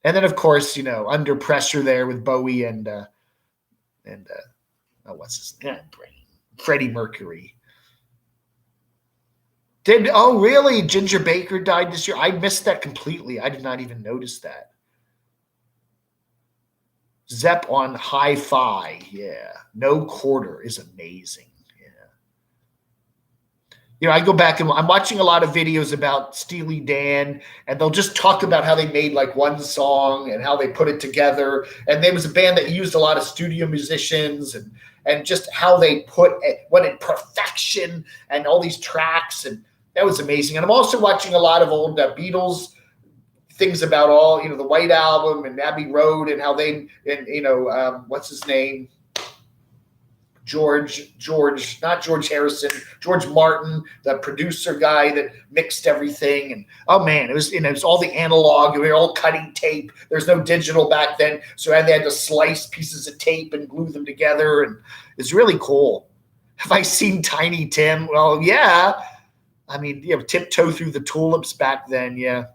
And then of course, Under Pressure there with Bowie and what's his name? Freddie Mercury. Really? Ginger Baker died this year? I missed that completely. I did not even notice that. Zepp on Hi-Fi. Yeah. No Quarter is amazing. Yeah. I go back and I'm watching a lot of videos about Steely Dan, and they'll just talk about how they made like one song and how they put it together. And there was a band that used a lot of studio musicians and just how they put what in perfection and all these tracks, and that was amazing. And I'm also watching a lot of old Beatles things about all, the White Album and Abbey Road and how they, what's his name? Not George Harrison, George Martin, the producer guy that mixed everything. And oh man, it was all the analog. We were all cutting tape. There's no digital back then. So they had to slice pieces of tape and glue them together. And it's really cool. Have I seen Tiny Tim? Well, yeah. I mean, Tiptoe Through the Tulips back then, yeah.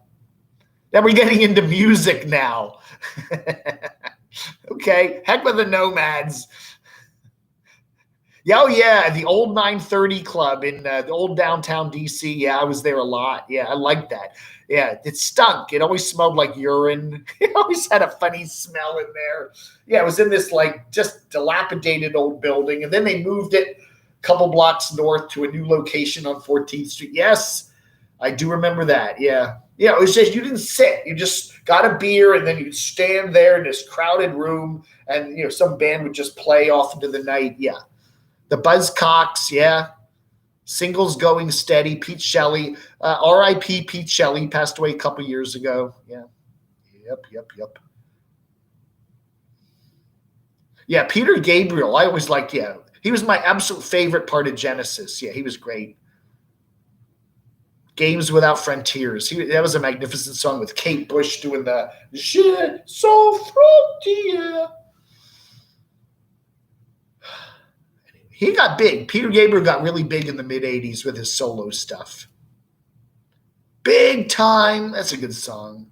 Then we're getting into music now. Okay, heck with the Nomads. Yeah, oh yeah, the old 930 Club in the old downtown D.C. Yeah, I was there a lot. Yeah, I liked that. Yeah, it stunk. It always smelled like urine. It always had a funny smell in there. Yeah, it was in this like just dilapidated old building, and then they moved it couple blocks north to a new location on 14th Street. Yes, I do remember that. Yeah. Yeah, it was just, you didn't sit. You just got a beer and then you'd stand there in this crowded room and, some band would just play off into the night. Yeah. The Buzzcocks. Yeah. Singles Going Steady. Pete Shelley. R.I.P. Pete Shelley passed away a couple years ago. Yeah. Yep. Yeah, Peter Gabriel. I always liked, he was my absolute favorite part of Genesis. Yeah, he was great. Games Without Frontiers. That was a magnificent song with Kate Bush doing the "Je sans frontières." He got big. Peter Gabriel got really big in the mid-'80s with his solo stuff. Big Time. That's a good song.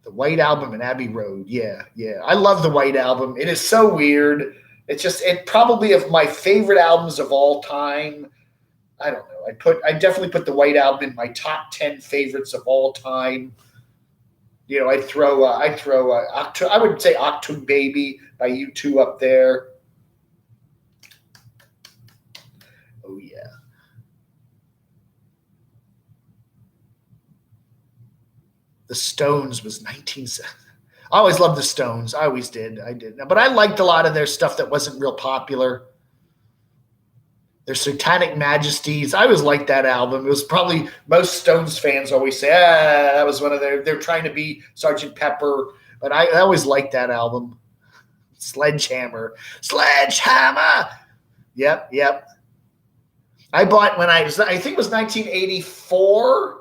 The White Album and Abbey Road. Yeah. I love the White Album. It is so weird. It probably of my favorite albums of all time. I don't know. I definitely put the White Album in my top 10 favorites of all time. You know, I would say Octoon Baby by U2 up there. Oh yeah. The Stones was 1970. I always loved the Stones. I always did. I did. But I liked a lot of their stuff that wasn't real popular. Their Satanic Majesties. I always liked that album. It was probably most Stones fans always say, that was one of they're trying to be Sgt. Pepper. But I always liked that album. Sledgehammer. Yep. I bought I think it was 1984.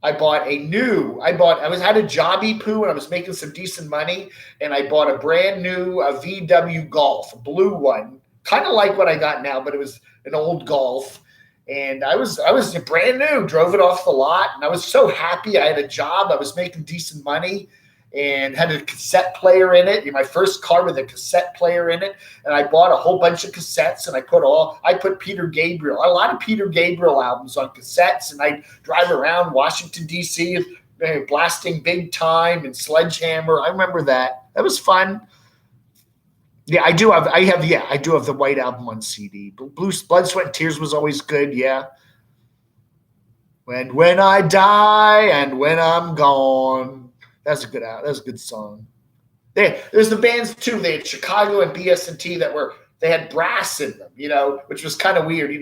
I had a jobby poo and I was making some decent money, and I bought a brand new VW Golf, a blue one, kind of like what I got now, but it was an old Golf. And I was brand new, drove it off the lot, and I was so happy. I had a job, I was making decent money, and had a cassette player in it. My first car with a cassette player in it, and I bought a whole bunch of cassettes, and I put Peter Gabriel, a lot of Peter Gabriel albums on cassettes, and I drive around Washington D.C. blasting Big Time and Sledgehammer. I remember that. That was fun. Yeah, I do have the White Album on CD. Blood, Sweat, and Tears was always good. Yeah. When I die and when I'm gone. That's a good song. There's the bands too. They had Chicago and BS&T they had brass in them, which was kind of weird.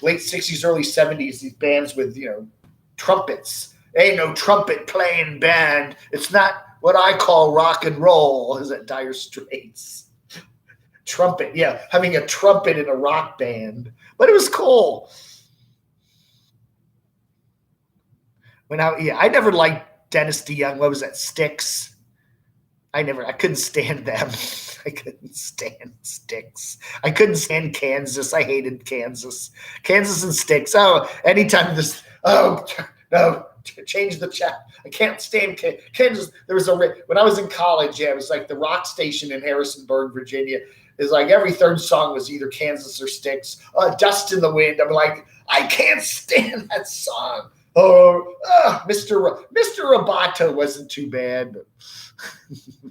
Late 60s, early 70s, these bands with, trumpets. Ain't no trumpet playing band. It's not what I call rock and roll. Is that Dire Straits? Trumpet, yeah, having a trumpet in a rock band. But it was cool. I never liked Dennis DeYoung. What was that? Styx. I couldn't stand them. I couldn't stand Styx. I couldn't stand Kansas. I hated Kansas. Kansas and Styx. Oh, anytime this. Oh no, change the chat. I can't stand Kansas. There was when I was in college. Yeah, it was like the rock station in Harrisonburg, Virginia. Is like every third song was either Kansas or Styx. Dust in the Wind. I'm like, I can't stand that song. Mr. Roboto wasn't too bad.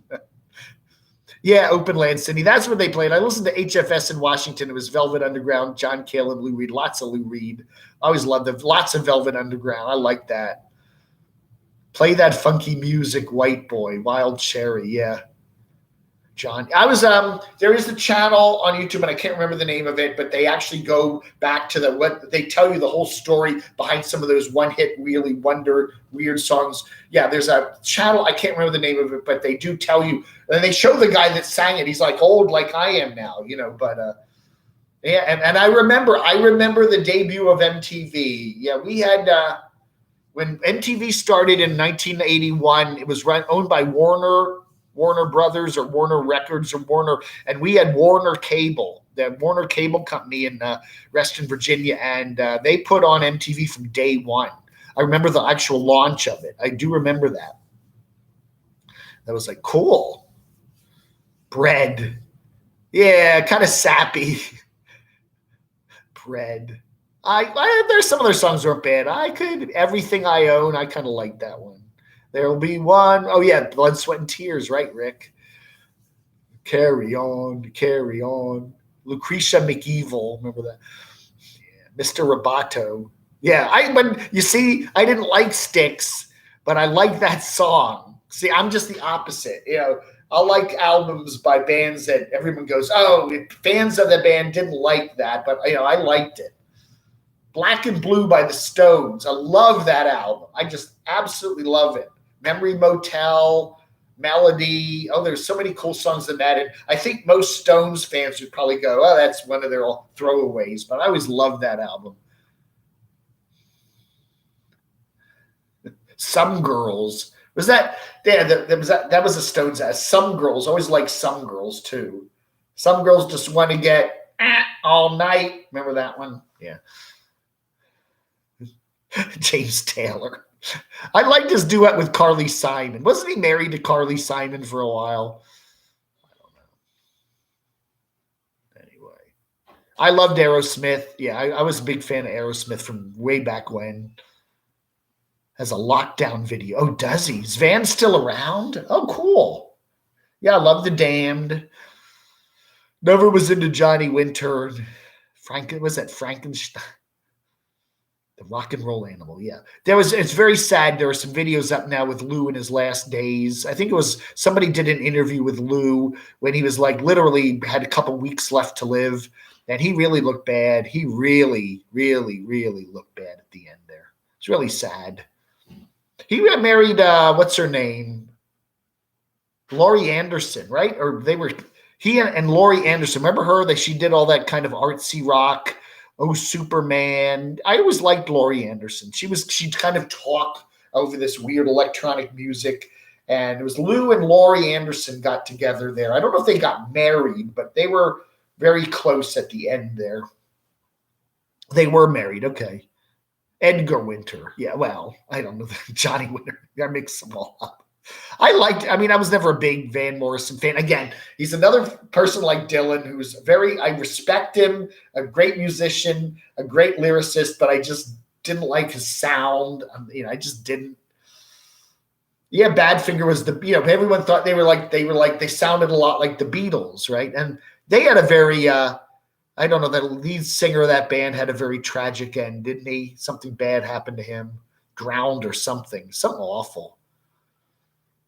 But yeah, Open Land City. That's what they played. I listened to HFS in Washington. It was Velvet Underground, John Cale and Lou Reed. Lots of Lou Reed. I always loved them. Lots of Velvet Underground. I like that. Play that funky music, White Boy, Wild Cherry. Yeah. John, there is a channel on YouTube, and I can't remember the name of it, but they actually go back to what they tell you the whole story behind some of those one-hit, really wonder, weird songs. Yeah, there's a channel, I can't remember the name of it, but they do tell you, and they show the guy that sang it. He's like old, like I am now, but yeah, and I remember the debut of MTV. Yeah, we had when MTV started in 1981, it was owned by Warner Brothers or Warner Records or Warner, and we had Warner Cable, the Warner Cable Company in Reston, Virginia, and they put on MTV from day one. I remember the actual launch of it. I do remember that. That was like cool. Bread. Yeah, kind of sappy. Bread. There's some of their songs weren't bad. Everything I Own. I kind of like that one. There'll be one. Oh, yeah. Blood, Sweat, and Tears. Right, Rick? Carry on. Lucretia McEvil. Remember that? Yeah. Mr. Roboto. Yeah. I didn't like Styx, but I like that song. See, I'm just the opposite. I'll like albums by bands that everyone goes, oh, fans of the band didn't like that, but I liked it. Black and Blue by the Stones. I love that album. I just absolutely love it. Memory Motel, Melody. Oh, there's so many cool songs in that. And I think most Stones fans would probably go, oh, that's one of their throwaways. But I always loved that album. Some Girls. Was that, yeah, that was a Stones ass. Some Girls. Always like Some Girls, too. Some Girls Just Want to Get All Night. Remember that one? Yeah. James Taylor. I liked his duet with Carly Simon. Wasn't he married to Carly Simon for a while? I don't know. Anyway, I loved Aerosmith. Yeah, I was a big fan of Aerosmith from way back when. Has a lockdown video. Oh, does he? Is Van still around? Oh, cool. Yeah, I love The Damned. Never was into Johnny Winter. Was that Frankenstein? The rock and roll animal, yeah. It's very sad. There are some videos up now with Lou in his last days. I think it was somebody did an interview with Lou when he was like literally had a couple weeks left to live, and he really looked bad. He really, really, really looked bad at the end there. It's really sad. He got married, what's her name? Laurie Anderson, right? Or he and Laurie Anderson. Remember her? She did all that kind of artsy rock. Oh, Superman. I always liked Laurie Anderson. She'd kind of talk over this weird electronic music. And it was Lou and Laurie Anderson got together there. I don't know if they got married, but they were very close at the end there. They were married. Okay. Edgar Winter. Yeah, well, I don't know. Johnny Winter. I mix them all up. I was never a big Van Morrison fan. Again, he's another person like Dylan who's I respect him, a great musician, a great lyricist, but I just didn't like his sound. I just didn't. Yeah, Badfinger was everyone thought they sounded a lot like the Beatles, right? And they had a very, I don't know, the lead singer of that band had a very tragic end, didn't he? Something bad happened to him, drowned or something awful.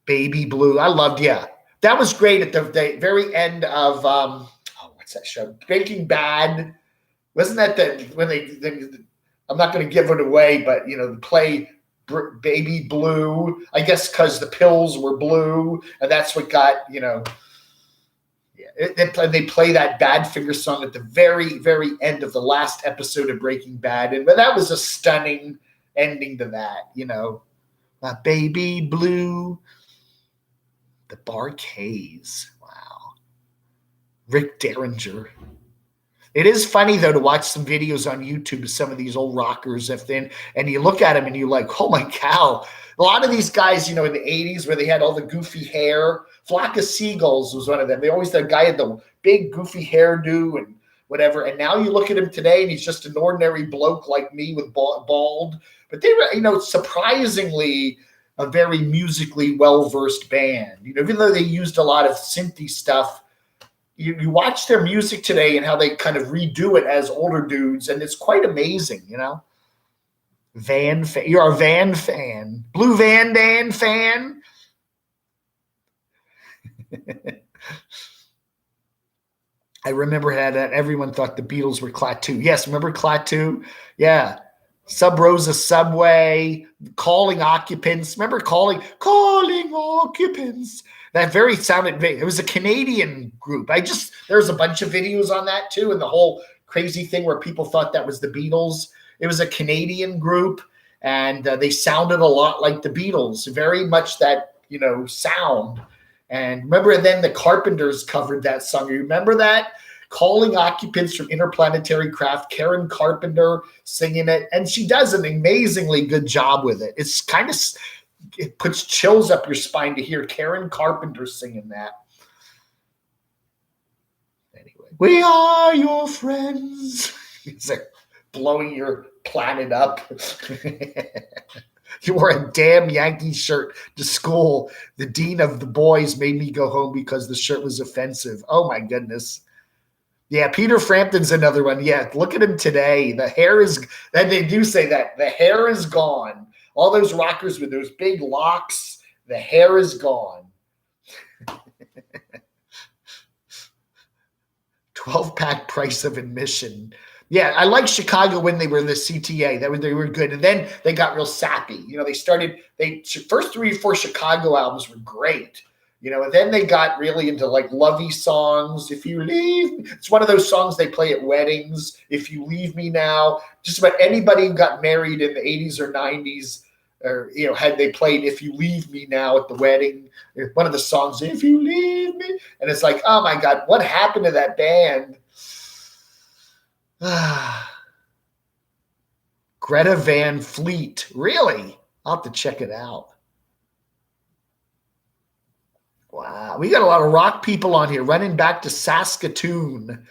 Baby Blue. I loved, yeah. That was great at the very end of, what's that show? Breaking Bad. Wasn't that when I'm not going to give it away, but, play Baby Blue, I guess because the pills were blue, and that's what got, they play that Badfinger song at the very, very end of the last episode of Breaking Bad. But that was a stunning ending to that, My Baby Blue. The Bar-Kays. Wow. Rick Derringer. It is funny, though, to watch some videos on YouTube of some of these old rockers. And you look at them and you're like, oh, my cow. A lot of these guys, in the 80s where they had all the goofy hair. Flock of Seagulls was one of them. The guy had the big goofy hairdo and whatever. And now you look at him today and he's just an ordinary bloke like me with bald. But they were, surprisingly a very musically well-versed band. Even though they used a lot of synthy stuff, you watch their music today and how they kind of redo it as older dudes, and it's quite amazing, Van fan. You're a Van fan. Blue Van Dan fan. I remember that everyone thought the Beatles were Klaatu. Yes, remember Klaatu? Yeah. Sub Rosa Subway, Calling Occupants. Remember Calling Occupants? That very sounded. It was a Canadian group. There's a bunch of videos on that too, and the whole crazy thing where people thought that was the Beatles. It was a Canadian group, and they sounded a lot like the Beatles. Very much that sound. And remember, then the Carpenters covered that song. You remember that? Calling Occupants from Interplanetary Craft, Karen Carpenter singing it. And she does an amazingly good job with it. It's kind of, it puts chills up your spine to hear Karen Carpenter singing that. Anyway, we are your friends. It's like blowing your planet up. You wore a damn Yankee shirt to school. The dean of the boys made me go home because the shirt was offensive. Oh, my goodness. Yeah, Peter Frampton's another one. Yeah, look at him today. The hair is, and they do say that. The hair is gone. All those rockers with those big locks, the hair is gone. 12-pack price of admission. Yeah, I like Chicago when they were in the CTA. They were good. And then they got real sappy. They started, first 3 or 4 Chicago albums were great. And then they got really into like lovey songs. If you leave me, it's one of those songs they play at weddings. If you leave me now, just about anybody who got married in the 80s or 90s, or had they played "If You Leave Me Now" at the wedding, one of the songs, "If You Leave Me," and it's like, oh my God, what happened to that band? Greta Van Fleet, really? I'll have to check it out. Wow, we got a lot of rock people on here running back to Saskatoon.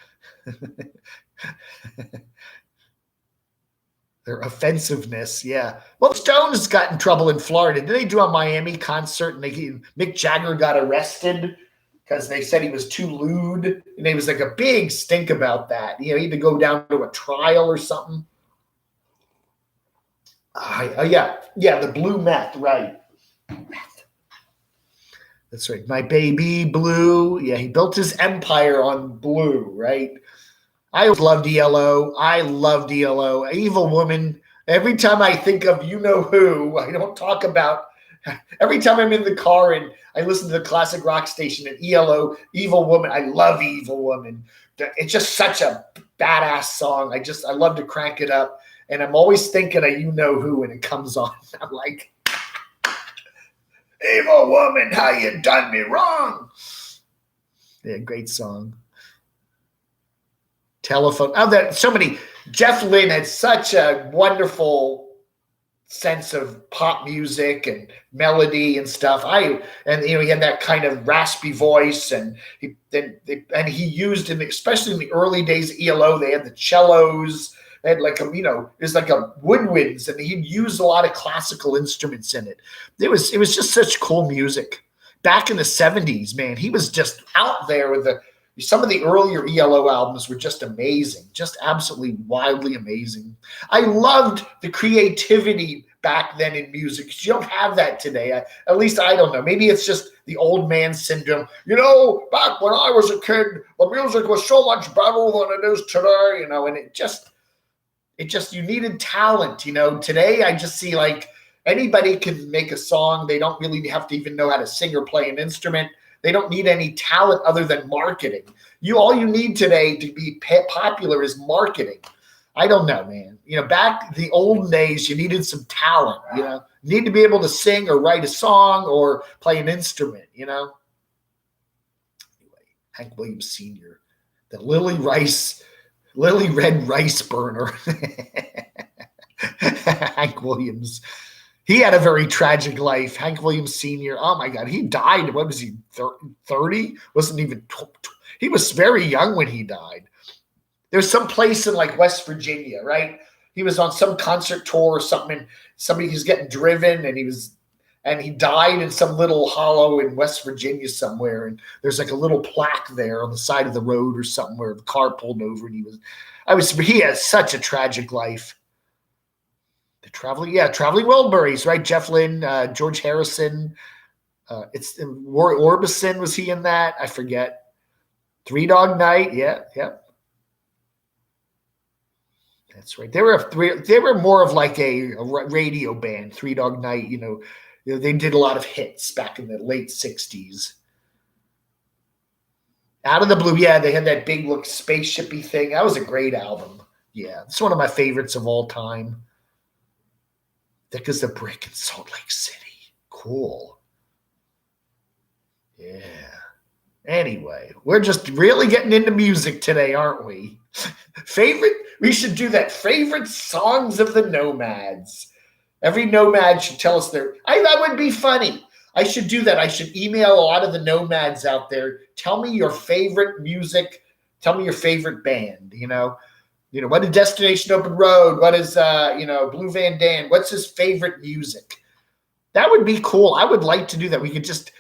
Their offensiveness, yeah. Well, Stones got in trouble in Florida. Did they do a Miami concert and Mick Jagger got arrested because they said he was too lewd? And there was like a big stink about that. He had to go down to a trial or something. Yeah, the blue meth, right. Meth. That's right. My baby blue. Yeah, he built his empire on blue, right? I always loved ELO. I loved ELO. Evil Woman. Every time I think of you know who, I don't talk about. Every time I'm in the car and I listen to the classic rock station and ELO, Evil Woman. I love Evil Woman. It's just such a badass song. I love to crank it up. And I'm always thinking of you know who when it comes on. I'm like, "Evil woman, how you done me wrong?" Yeah, great song. Telephone. Oh, that so many. Jeff Lynne had such a wonderful sense of pop music and melody and stuff. He had that kind of raspy voice, and he used especially in the early days of ELO, they had the cellos. They had like it was like a woodwinds, and he'd use a lot of classical instruments in it. It was just such cool music. Back in the 70s, man, he was just out there with some of the earlier ELO albums were just amazing, just absolutely wildly amazing. I loved the creativity back then in music. You don't have that today. At least I don't know. Maybe it's just the old man syndrome. Back when I was a kid, the music was so much better than it is today, and it just you needed talent. Today I just see like anybody can make a song. They don't really have to even know how to sing or play an instrument. They don't need any talent other than marketing. All you need today to be popular is marketing. I don't know, man. Back the old days, you needed some talent. You need to be able to sing or write a song or play an instrument. Anyway, Hank Williams Sr., the Lily Red Rice burner. Hank Williams. He had a very tragic life. Hank Williams Sr. Oh my God, he died. What was he? 30? Wasn't even. He was very young when he died. There's some place in like West Virginia, right? He was on some concert tour or something, and somebody was getting driven, and he died in some little hollow in West Virginia somewhere. And there's like a little plaque there on the side of the road or something where the car pulled over, and he has such a tragic life. The Traveling Wilburys, right? Jeff Lynne, George Harrison. Orbison, was he in that? I forget. Three Dog Night, yeah. That's right. They were more of like a radio band. Three Dog Night, they did a lot of hits back in the late 60s. Out of the Blue, yeah, they had that big look spaceshipy thing. That was a great album. Yeah, it's one of my favorites of all time. Thick as a Brick in Salt Lake City. Cool. Yeah. Anyway, we're just really getting into music today, aren't we? We should do that. Favorite songs of the Nomads. Every Nomad should tell us that would be funny. I should do that. I should email a lot of the Nomads out there. Tell me your favorite music. Tell me your favorite band, what is Destination Open Road? What is, Blue Van Dan? What's his favorite music? That would be cool. I would like to do that. We could just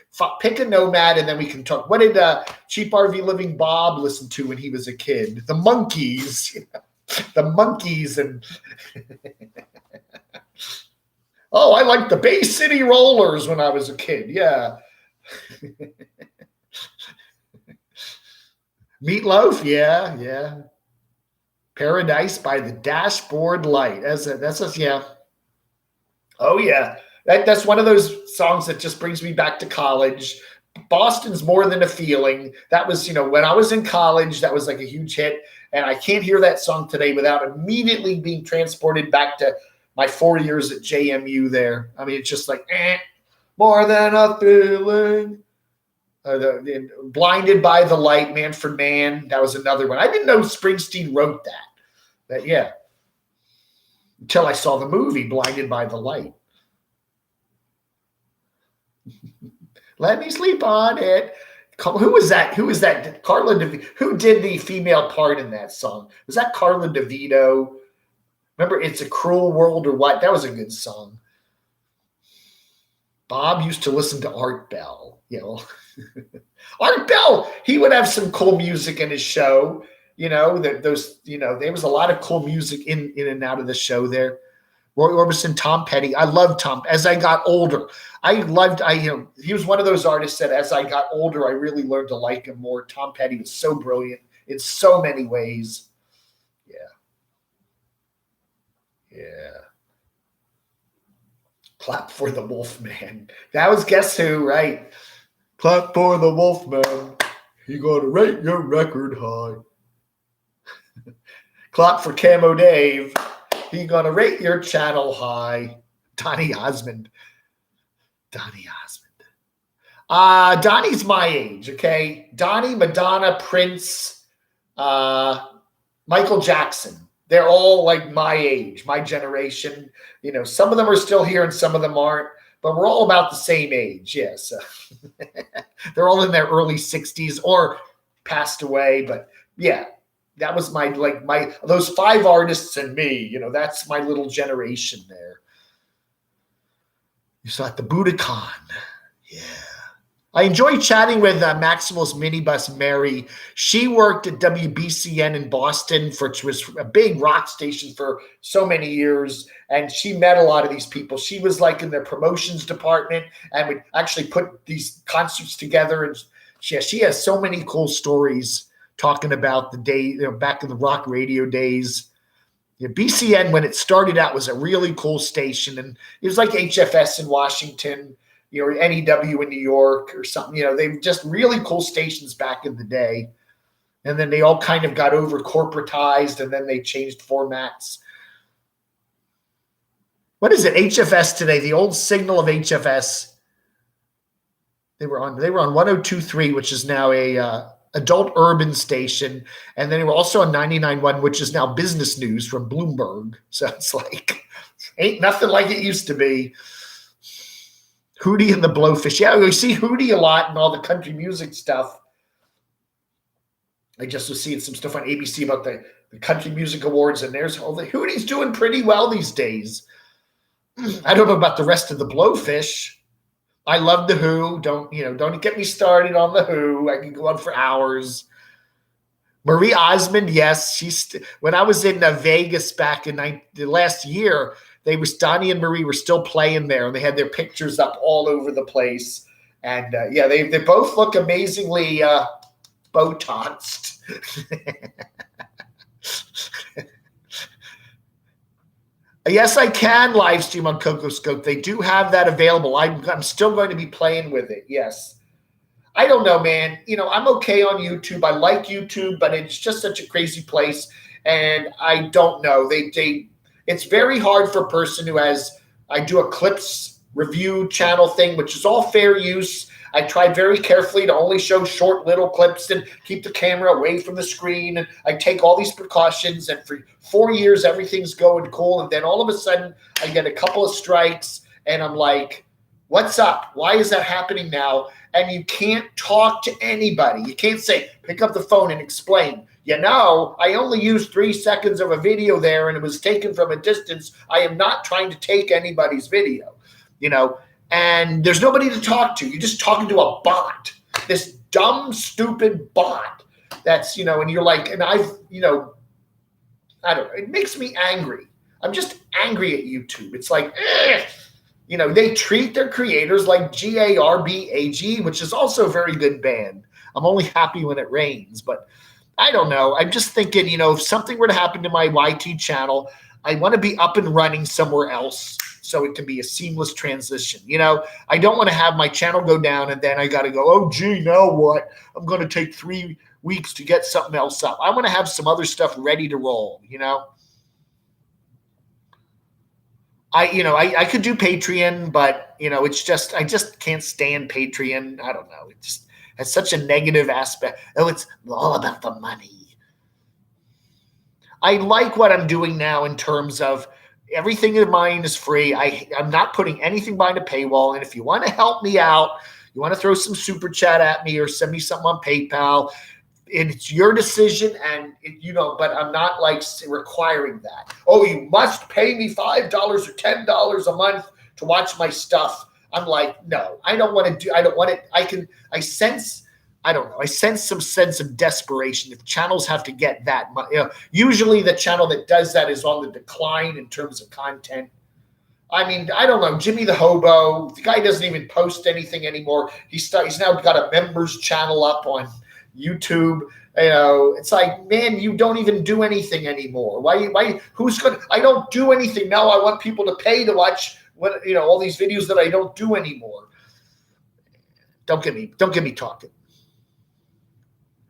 pick a Nomad and then we can talk. What did Cheap RV Living Bob listen to when he was a kid? The Monkees. The Monkees. And oh, I liked the Bay City Rollers when I was a kid. Yeah. Meatloaf. Yeah. Paradise by the Dashboard Light. Yeah. Oh yeah. That's one of those songs that just brings me back to college. Boston's More Than a Feeling. That was, when I was in college, that was like a huge hit. And I can't hear that song today without immediately being transported back to my 4 years at JMU there. I mean, it's just like, more than a feeling. Blinded by the Light, Man for Man. That was another one. I didn't know Springsteen wrote that. But yeah. Until I saw the movie Blinded by the Light. Let me sleep on it. Who was that? Carla DeVito. Who did the female part in that song? Was that Carla DeVito? Remember, It's a Cruel World or what? That was a good song. Bob used to listen to Art Bell. Art Bell, he would have some cool music in his show. There was a lot of cool music in and out of the show there. Roy Orbison, Tom Petty. I loved Tom. As I got older, he was one of those artists that as I got older, I really learned to like him more. Tom Petty was so brilliant in so many ways. Yeah. Clap for the Wolfman. That was Guess Who, right? Clap for the Wolfman. He gonna rate your record high. Clap for Camo Dave. He gonna rate your channel high. Donny Osmond. Donnie's my age, okay? Donnie, Madonna, Prince, Michael Jackson. They're all like my age, my generation. Some of them are still here and some of them aren't, but we're all about the same age. Yes. They're all in their early 60s or passed away. But yeah, that was those 5 artists and me, that's my little generation there. You saw at the Budokan. Yeah. I enjoy chatting with Maximal's Minibus Mary. She worked at WBCN in Boston, which was a big rock station for so many years. And she met a lot of these people. She was like in the promotions department and would actually put these concerts together. And she has so many cool stories talking about the day, back in the rock radio days. BCN, when it started out, was a really cool station. And it was like HFS in Washington, or NEW in New York or something. They were just really cool stations back in the day. And then they all kind of got over corporatized and then they changed formats. What is it? HFS today, the old signal of HFS. They were on 102.3, which is now a adult urban station. And then they were also on 99.1, which is now business news from Bloomberg. So it's like, ain't nothing like it used to be. Hootie and the Blowfish. Yeah, we see Hootie a lot and all the country music stuff. I just was seeing some stuff on ABC about the Country Music Awards, and there's all the Hootie's doing pretty well these days. I don't know about the rest of the Blowfish. I love the Who. Don't get me started on the Who. I can go on for hours. Marie Osmond, yes, when I was in Vegas back in the last year, Donnie and Marie were still playing there, and they had their pictures up all over the place. And they both look amazingly Botoxed. Yes, I can live stream on CocoScope. They do have that available. I'm still going to be playing with it. Yes. I don't know, man. I'm okay on YouTube. I like YouTube, but it's just such a crazy place. And I don't know. It's very hard for a person who I do a clips review channel thing, which is all fair use. I try very carefully to only show short little clips and keep the camera away from the screen. And I take all these precautions. And for 4 years, everything's going cool. And then all of a sudden, I get a couple of strikes and I'm like, what's up? Why is that happening now? And you can't talk to anybody. You can't say, pick up the phone and explain. I only used 3 seconds of a video there and it was taken from a distance. I am not trying to take anybody's video, and there's nobody to talk to. You're just talking to a bot, this dumb, stupid bot that's, and you're like, and I don't know, it makes me angry. I'm just angry at YouTube. It's like, they treat their creators like GARBAG, which is also a very good band. I'm only happy when it rains, but I don't know. I'm just thinking, if something were to happen to my YT channel, I want to be up and running somewhere else so it can be a seamless transition. You know, I don't want to have my channel go down and then I got to go, oh, gee, now what? I'm going to take 3 weeks to get something else up. I want to have some other stuff ready to roll, you know. I could do Patreon, but, you know, it's just, I just can't stand Patreon. I don't know. It just has such a negative aspect. Oh, it's all about the money. I like what I'm doing now in terms of everything of mine is free. I'm not putting anything behind a paywall. And if you want to help me out, you want to throw some super chat at me or send me something on PayPal, it's your decision, and but I'm not like requiring that. Oh, you must pay me $5 or $10 a month to watch my stuff. I'm like, no, I don't want to do. I don't want it. I sense some sense of desperation if channels have to get that much. Usually the channel that does that is on the decline in terms of content. I mean, I don't know. Jimmy the Hobo, the guy doesn't even post anything anymore. He's now got a members channel up on YouTube. It's like, man, you don't even do anything anymore. Why? Who's going to? I don't do anything now. I want people to pay to watch all these videos that I don't do anymore. Don't get me talking.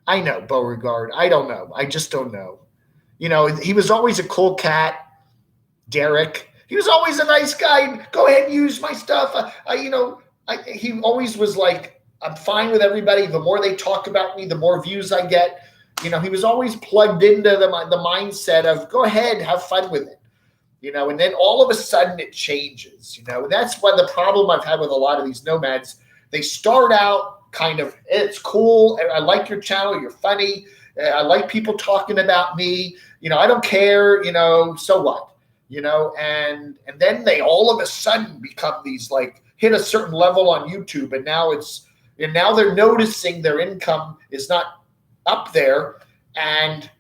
I know, Beauregard. I don't know. I just don't know. He was always a cool cat. Derek. He was always a nice guy. Go ahead and use my stuff. He always was like, I'm fine with everybody. The more they talk about me, the more views I get. He was always plugged into the mindset of go ahead, have fun with it. And then all of a sudden it changes. And that's why the problem I've had with a lot of these nomads. They start out kind of, it's cool. I like your channel. You're funny. I like people talking about me. I don't care. So what? And then they all of a sudden become these like hit a certain level on YouTube, and now they're noticing their income is not up there, and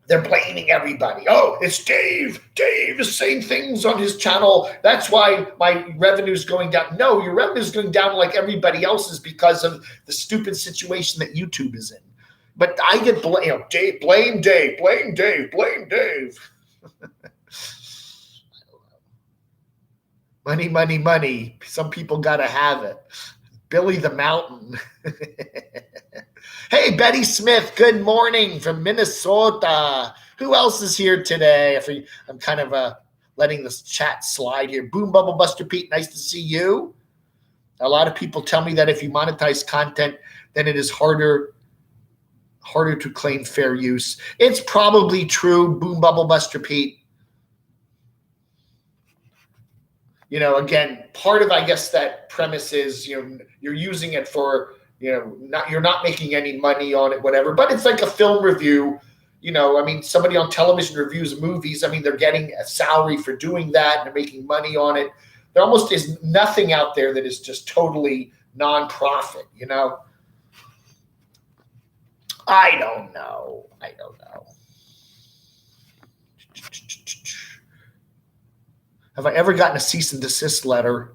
they're blaming everybody. Oh, it's Dave. Dave is saying things on his channel. That's why my revenue's going down. No, your revenue's going down like everybody else's because of the stupid situation that YouTube is in. But I get Dave, blame Dave, blame Dave, blame Dave. Money, money, money. Some people got to have it. Billy the Mountain. Hey, Betty Smith, good morning from Minnesota. Who else is here today? I'm kind of letting this chat slide here. Boom Bubble Buster Pete, nice to see you. A lot of people tell me that if you monetize content, then it is harder to claim fair use. It's probably true, Boom Bubble Buster Pete. Again, part of, I guess, that premise is, you're using it for, you're not making any money on it, whatever, but it's like a film review. Somebody on television reviews movies. They're getting a salary for doing that and they're making money on it. There almost is nothing out there that is just totally nonprofit, I don't know. Have I ever gotten a cease and desist letter?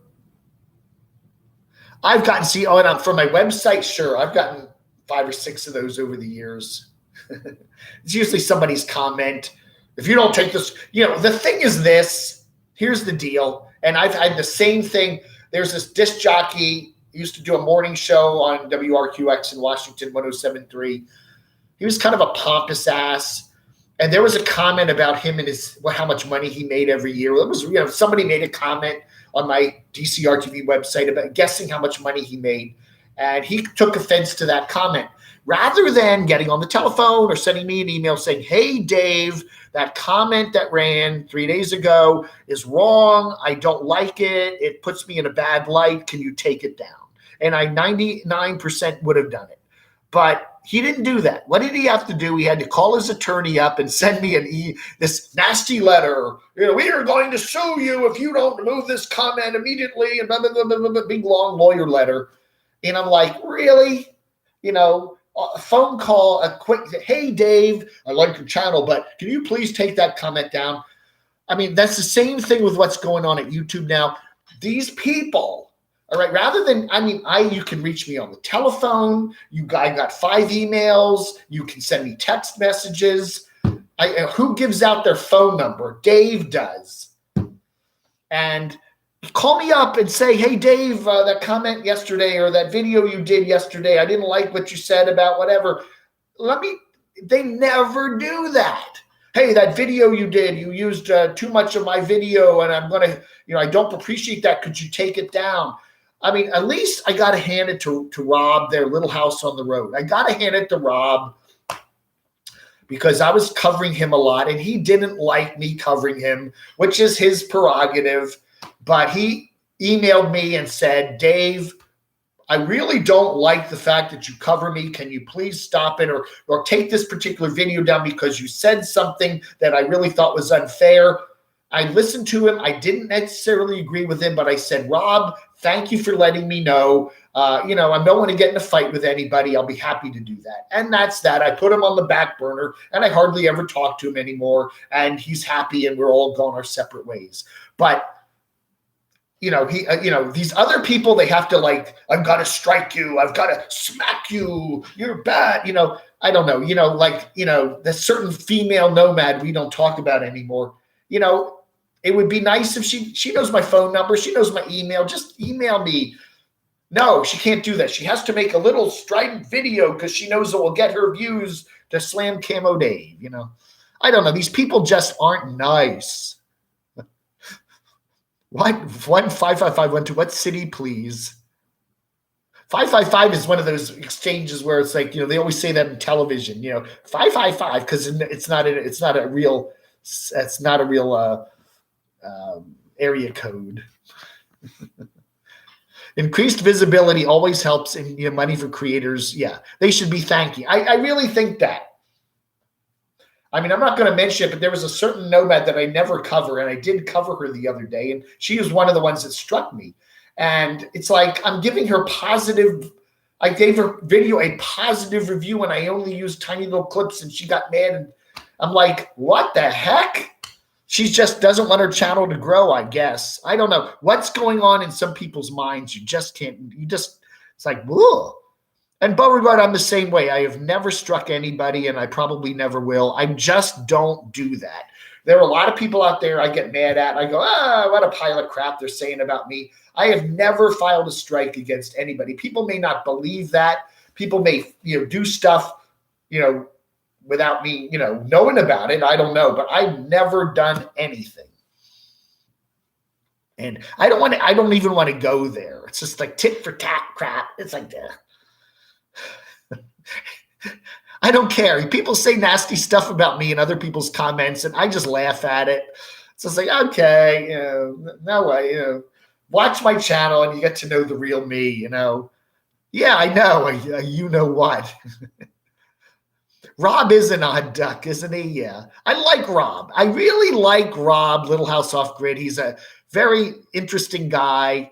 I've gotten and from my website, sure. I've gotten 5 or 6 of those over the years. It's usually somebody's comment. If you don't take this, the thing is this. Here's the deal. And I've had the same thing. There's this disc jockey. He used to do a morning show on WRQX in Washington, 107.3. He was kind of a pompous ass. And there was a comment about him and how much money he made every year. It was, somebody made a comment on my DCR TV website about guessing how much money he made. And he took offense to that comment. Rather than getting on the telephone or sending me an email saying, hey, Dave, that comment that ran 3 days ago is wrong. I don't like it. It puts me in a bad light. Can you take it down? And I 99% would have done it. But he didn't do that. What did he have to do? He had to call his attorney up and send me this nasty letter. We are going to sue you if you don't remove this comment immediately, and blah, blah, blah, blah, blah, big long lawyer letter. And I'm like, really? A phone call, a quick, hey, Dave, I like your channel, but can you please take that comment down? That's the same thing with what's going on at YouTube now. These people, all right, rather than, you can reach me on the telephone. I got 5 emails. You can send me text messages. Who gives out their phone number? Dave does. and call me up and say, hey, Dave, that comment yesterday or that video you did yesterday, I didn't like what you said about whatever. They never do that. Hey, that video you did, you used too much of my video and I'm going to, I don't appreciate that. Could you take it down? I mean, at least I got to hand it to Rob, their little house on the road. I got to hand it to Rob because I was covering him a lot and he didn't like me covering him, which is his prerogative. But he emailed me and said, Dave, I really don't like the fact that you cover me. Can you please stop it or take this particular video down because you said something that I really thought was unfair? I listened to him. I didn't necessarily agree with him, but I said, Rob, thank you for letting me know. I don't want to get in a fight with anybody. I'll be happy to do that. And that's that. I put him on the back burner and I hardly ever talk to him anymore. And he's happy and we're all going our separate ways. But these other people, they have to I've got to strike you. I've got to smack you. You're bad. I don't know, the certain female nomad we don't talk about anymore. It would be nice if she knows my phone number. She knows my email. Just email me. No, she can't do that. She has to make a little strident video because she knows it will get her views to slam Camo Dave. I don't know. These people just aren't nice. What? 155512. What city, please? 555 is one of those exchanges where it's like, they always say that in television, 555, because it's not a real area code. Increased visibility always helps in money for creators. Yeah, they should be thanking. I really think that. I mean, I'm not going to mention it, but there was a certain nomad that I never cover, and I did cover her the other day, and she was one of the ones that struck me. And it's like I'm giving her positive. I gave her video a positive review, and I only used tiny little clips, and she got mad. And I'm like, what the heck? She just doesn't want her channel to grow, I guess. I don't know what's going on in some people's minds. It's like, whoa. And Beauregard, I'm the same way. I have never struck anybody, and I probably never will. I just don't do that. There are a lot of people out there I get mad at. I go, what a pile of crap they're saying about me. I have never filed a strike against anybody. People may not believe that. People may, do stuff, without me, knowing about it. I don't know, but I've never done anything. And I don't even want to go there. It's just like tit for tat crap. It's like that. I don't care. People say nasty stuff about me in other people's comments, and I just laugh at it. So it's like, okay, no way, watch my channel and you get to know the real me, Yeah, I know. You know what? Rob is an odd duck, isn't he? Yeah. I like Rob. I really like Rob, Little House Off Grid. He's a very interesting guy.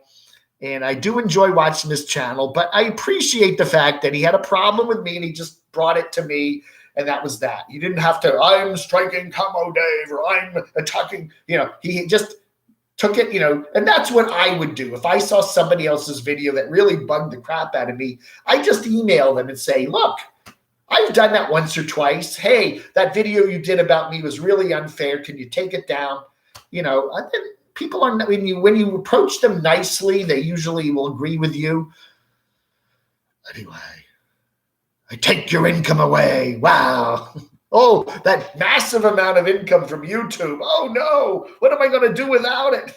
And I do enjoy watching his channel, but I appreciate the fact that he had a problem with me and he just brought it to me, and that was that. You didn't have to, I'm striking Camo Dave or I'm attacking, he just took it, and that's what I would do. If I saw somebody else's video that really bugged the crap out of me, I just email them and say, look, I've done that once or twice. Hey, that video you did about me was really unfair. Can you take it down? People are, when you approach them nicely, they usually will agree with you. Anyway, I take your income away. Wow. Oh, that massive amount of income from YouTube. Oh no, what am I going to do without it?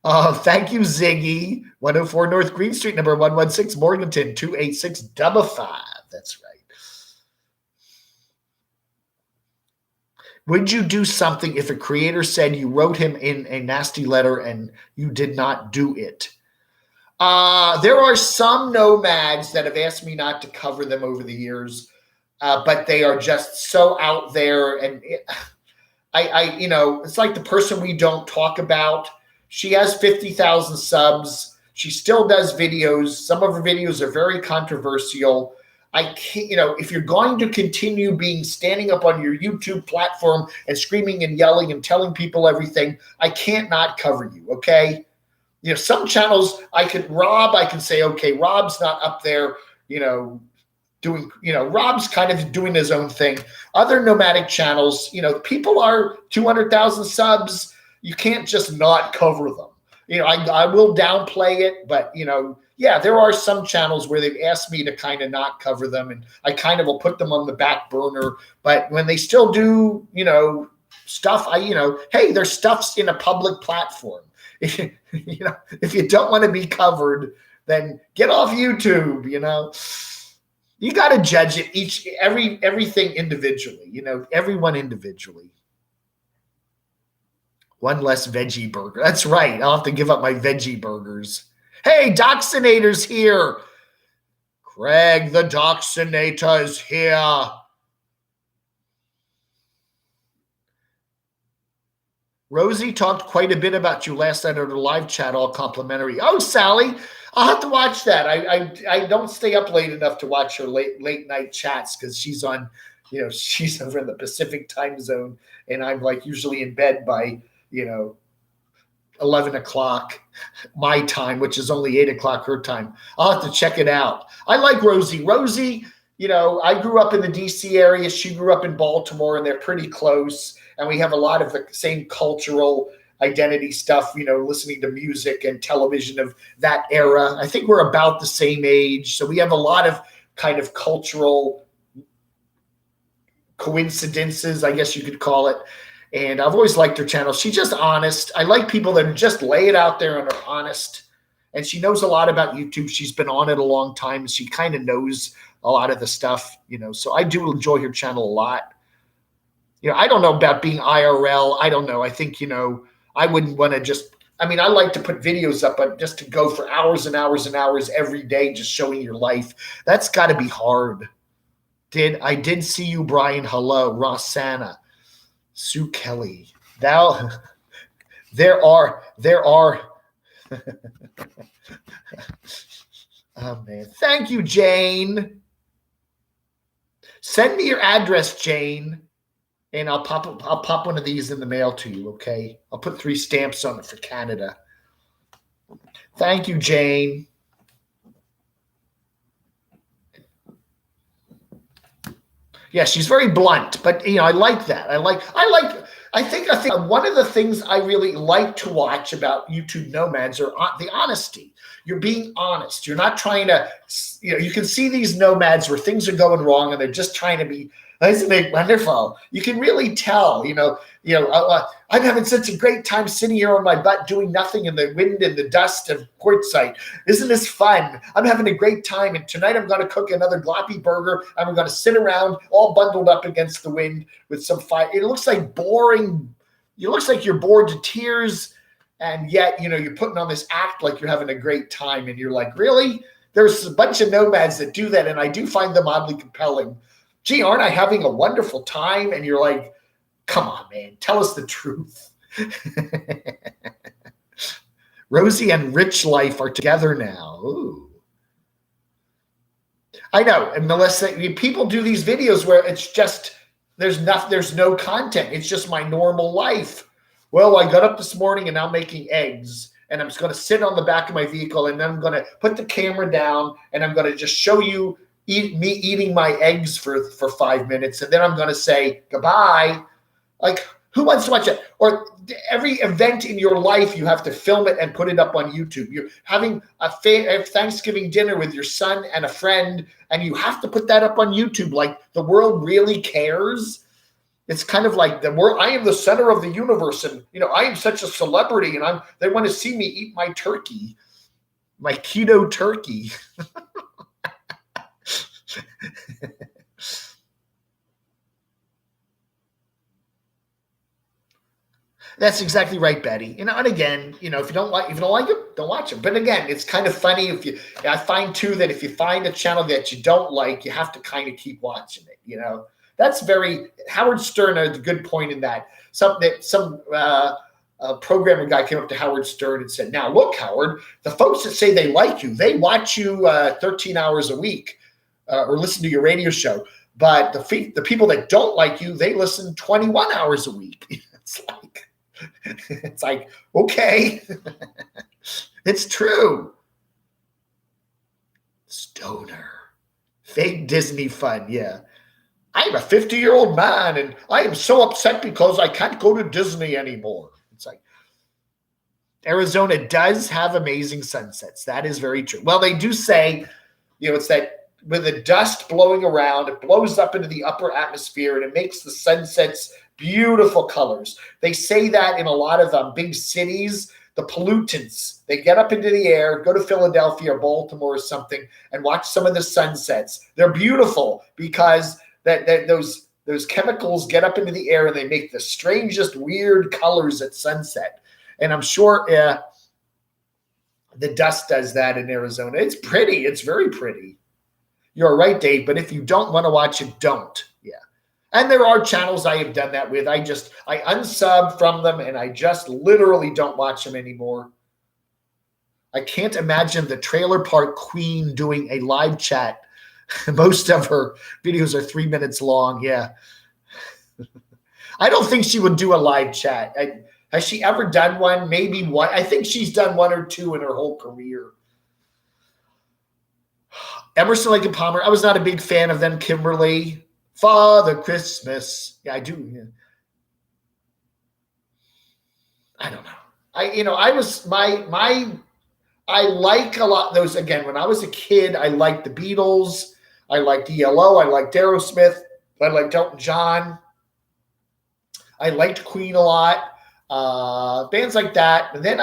Oh, thank you, Ziggy. 104 North Green Street, number 116, Morganton, 28655. That's right. Would you do something if a creator said you wrote him in a nasty letter and you did not do it? There are some nomads that have asked me not to cover them over the years, but they are just so out there. And it's like the person we don't talk about. She has 50,000 subs. She still does videos. Some of her videos are very controversial. I can't, if you're going to continue standing up on your YouTube platform and screaming and yelling and telling people everything, I can't not cover you. Okay. Some channels I can say, okay, Rob's not up there, doing, Rob's kind of doing his own thing. Other nomadic channels, people are 200,000 subs. You can't just not cover them. I will downplay it, but yeah, there are some channels where they've asked me to kind of not cover them, and I kind of will put them on the back burner. But when they still do, stuff, hey, their stuff's in a public platform. If you don't want to be covered, then get off YouTube. You got to judge it everything individually. Everyone individually. One less veggie burger. That's right. I'll have to give up my veggie burgers. Hey, Doxinator's here. Craig the Doxinator is here. Rosie talked quite a bit about you last night at her live chat, all complimentary. Oh, Sally, I'll have to watch that. I don't stay up late enough to watch her late night chats because she's on, she's over in the Pacific time zone, and I'm like usually in bed by 11 o'clock my time, which is only 8 o'clock her time. I'll have to check it out. I like Rosie. Rosie, I grew up in the DC area. She grew up in Baltimore, and they're pretty close. And we have a lot of the same cultural identity stuff, listening to music and television of that era. I think we're about the same age. So we have a lot of kind of cultural coincidences, I guess you could call it. And I've always liked her channel. She's just honest. I like people that just lay it out there and are honest. And she knows a lot about YouTube. She's been on it a long time. She kind of knows a lot of the stuff, So I do enjoy her channel a lot. I don't know about being IRL. I don't know. I think, I wouldn't want to I like to put videos up, but just to go for hours and hours and hours every day just showing your life, that's got to be hard. I did see you, Brian. Hello, Rossana. Sue Kelly. There are. Oh man. Thank you, Jane. Send me your address, Jane, and I'll pop one of these in the mail to you, okay? I'll put 3 stamps on it for Canada. Thank you, Jane. Yeah, she's very blunt, but I like that. I think one of the things I really like to watch about YouTube nomads are the honesty. You're being honest. You're not trying to, you can see these nomads where things are going wrong and they're just trying to be, isn't it wonderful? You can really tell, I'm having such a great time sitting here on my butt doing nothing in the wind and the dust of Quartzsite. Isn't this fun? I'm having a great time. And tonight I'm going to cook another gloppy burger and we're going to sit around all bundled up against the wind with some fire. It looks like boring. It looks like you're bored to tears. And yet, you're putting on this act like you're having a great time. And you're like, really? There's a bunch of nomads that do that. And I do find them oddly compelling. Gee, aren't I having a wonderful time? And you're like, come on, man, tell us the truth. Rosie and Rich Life are together now. Ooh. I know. And Melissa, people do these videos where it's just, there's no content. It's just my normal life. Well, I got up this morning and now I'm making eggs. And I'm just going to sit on the back of my vehicle and then I'm going to put the camera down and I'm going to just show you me eating my eggs for 5 minutes, and then I'm going to say goodbye. Like, who wants to watch it? Or every event in your life, you have to film it and put it up on YouTube. You're having a Thanksgiving dinner with your son and a friend, and you have to put that up on YouTube. Like, the world really cares. It's kind of like the world. I am the center of the universe, and I am such a celebrity, and they want to see me eat my turkey, my keto turkey. That's exactly right, Betty. And again, if you don't like it, don't watch it. But again, it's kind of funny I find too that if you find a channel that you don't like, you have to kind of keep watching it. That's Howard Stern had a good point in that. Some programmer guy came up to Howard Stern and said, "Now look, Howard, the folks that say they like you, they watch you 13 hours a week." Or listen to your radio show, but the people that don't like you, they listen 21 hours a week. It's like, okay, it's true. Stoner. Fake Disney fun, yeah. I'm a 50-year-old man, and I am so upset because I can't go to Disney anymore. It's like, Arizona does have amazing sunsets. That is very true. Well, they do say, it's that with the dust blowing around, it blows up into the upper atmosphere, and it makes the sunsets beautiful colors. They say that in a lot of big cities, the pollutants, they get up into the air, go to Philadelphia or Baltimore or something, and watch some of the sunsets. They're beautiful because those chemicals get up into the air and they make the strangest, weird colors at sunset. And I'm sure the dust does that in Arizona. It's pretty. It's very pretty. You're right, Dave. But if you don't want to watch it, don't. Yeah. And there are channels I have done that with. I unsub from them and I just literally don't watch them anymore. I can't imagine the Trailer Park Queen doing a live chat. Most of her videos are 3 minutes long. Yeah. I don't think she would do a live chat. Has she ever done one? Maybe one. I think she's done one or two in her whole career. Emerson, Lake and Palmer. I was not a big fan of them. Kimberly, Father Christmas. Yeah, I do. Yeah. I don't know. I like a lot of those. Again, when I was a kid, I liked the Beatles. I liked ELO. I liked Aerosmith. I liked Elton John. I liked Queen a lot. Bands like that. And then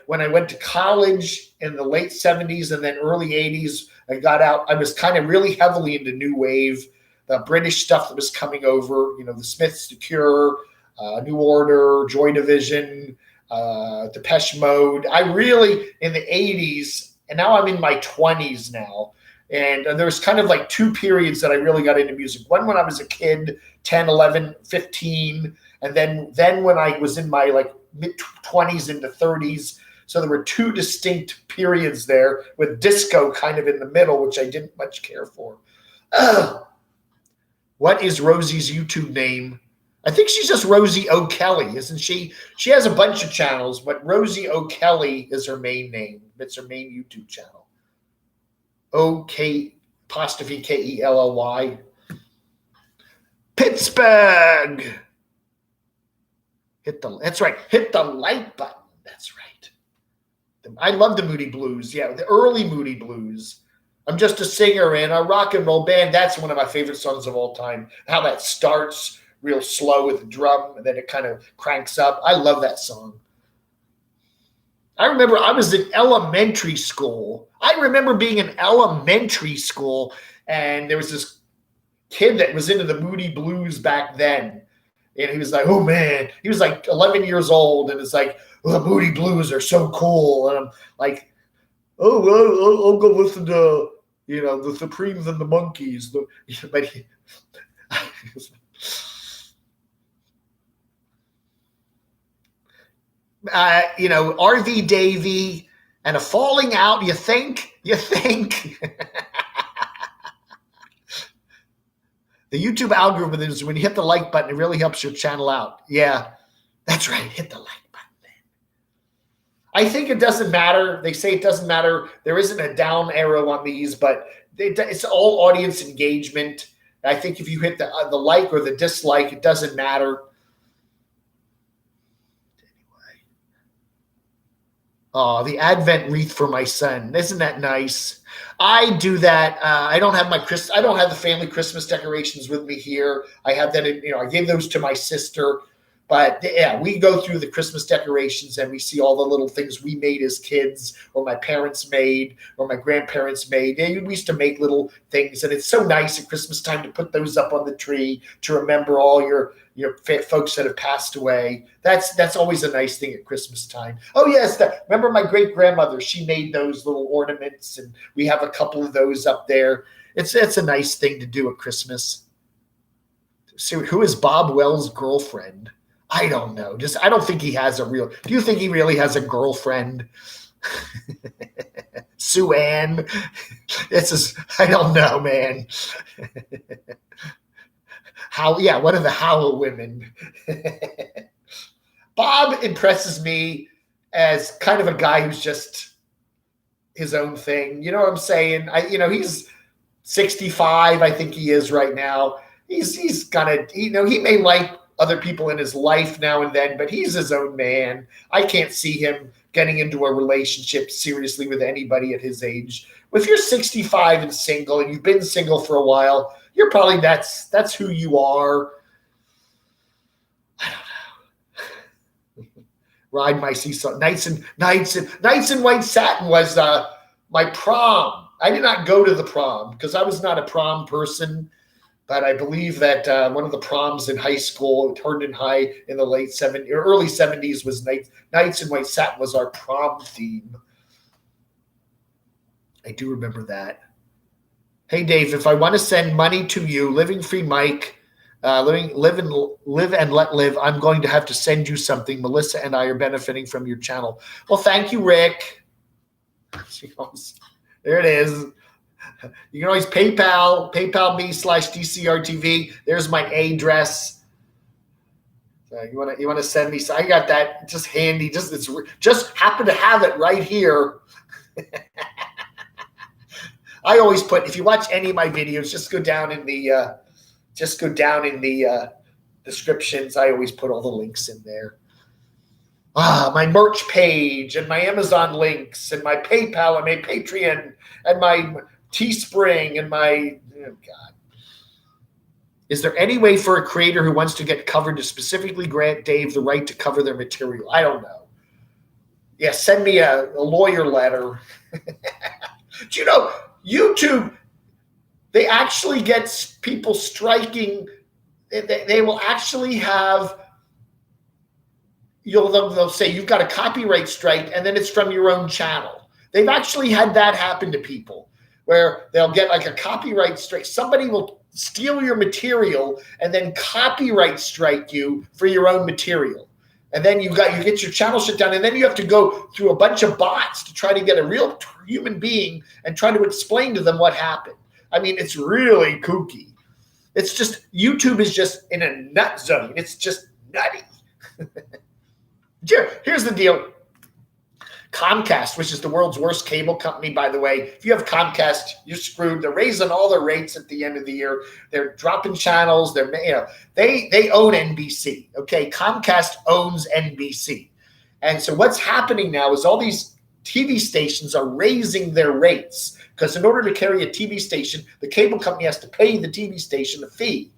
when I went to college in the late 70s and then early 80s, I was kind of really heavily into new wave, the British stuff that was coming over, the Smiths, The Cure, New Order, Joy Division, Depeche Mode. I really, in the 80s, and now I'm in my 20s now, and there's kind of like two periods that I really got into music. One when I was a kid, 10, 11, 15, and then when I was in my like mid-20s into 30s. So there were two distinct periods there with disco kind of in the middle, which I didn't much care for. What is Rosie's YouTube name? I think she's just Rosie O'Kelly, isn't she? She has a bunch of channels, but Rosie O'Kelly is her main name. It's her main YouTube channel. O-K apostrophe K-E-L-L-Y. Pittsburgh. That's right. Hit the like button. That's right. I love the Moody Blues. Yeah, the early Moody Blues. I'm just a singer in a rock and roll band. That's one of my favorite songs of all time. How that starts real slow with the drum and then it kind of cranks up. I love that song. I remember I was in elementary school. I remember being in elementary school and there was this kid that was into the Moody Blues back then. And he was like, oh, man. He was like 11 years old. And it's like, the Moody Blues are so cool. And I'm like, oh, well, I'll go listen to, the Supremes and the Monkees. But RV Davey and a falling out. You think? The YouTube algorithm is when you hit the like button, it really helps your channel out. Yeah, that's right. Hit the like button. I think it doesn't matter. They say it doesn't matter. There isn't a down arrow on these, but it's all audience engagement. I think if you hit the like or the dislike, it doesn't matter. Anyway. Oh, the Advent wreath for my son. Isn't that nice? I do that. I don't have the family Christmas decorations with me here. I have that. I gave those to my sister. But yeah, we go through the Christmas decorations and we see all the little things we made as kids, or my parents made, or my grandparents made. We used to make little things, and it's so nice at Christmas time to put those up on the tree to remember all your folks that have passed away. That's always a nice thing at Christmas time. Oh yes, remember my great grandmother? She made those little ornaments, and we have a couple of those up there. It's a nice thing to do at Christmas. So who is Bob Wells' girlfriend? I don't know. I don't think he has do you think he really has a girlfriend? Sue Ann? I don't know, man. One of the Howell women. Bob impresses me as kind of a guy who's just his own thing. You know what I'm saying? 65, I think he is right now. He's gonna, he may like other people in his life now and then, but he's his own man. I can't see him getting into a relationship seriously with anybody at his age. If you're 65 and single and you've been single for a while, you're probably that's who you are. I don't know. Ride my seesaw. Nights in White Satin was my prom. I did not go to the prom because I was not a prom person. But I believe that one of the proms in high school, Herndon High in the late 70s or early 70s, was Nights in White Satin was our prom theme. I do remember that. Hey, Dave, if I want to send money to you, Living Free Mike, live and let live, I'm going to have to send you something. Melissa and I are benefiting from your channel. Well, thank you, Rick. There it is. You can always PayPal me/DCRTV. There's my address. So you want to send me? So I got that just handy. Just happen to have it right here. I always put, if you watch any of my videos, just go down in the descriptions. I always put all the links in there. My merch page and my Amazon links and my PayPal and my Patreon and my Teespring and my, oh God. Is there any way for a creator who wants to get covered to specifically grant Dave the right to cover their material? I don't know. Yeah, send me a lawyer letter. Do you know, YouTube, they actually get people striking. They will actually have, they'll say you've got a copyright strike and then it's from your own channel. They've actually had that happen to people, where they'll get like a copyright strike. Somebody will steal your material and then copyright strike you for your own material. And then you get your channel shut down, and then you have to go through a bunch of bots to try to get a real human being and try to explain to them what happened. I mean, it's really kooky. It's just, YouTube is just in a nut zone. It's just nutty. Here's the deal. Comcast, which is the world's worst cable company, by the way. If you have Comcast, you're screwed. They're raising all their rates at the end of the year. They're dropping channels. They own NBC. Okay, Comcast owns NBC, and so what's happening now is all these TV stations are raising their rates, because in order to carry a TV station, the cable company has to pay the TV station a fee.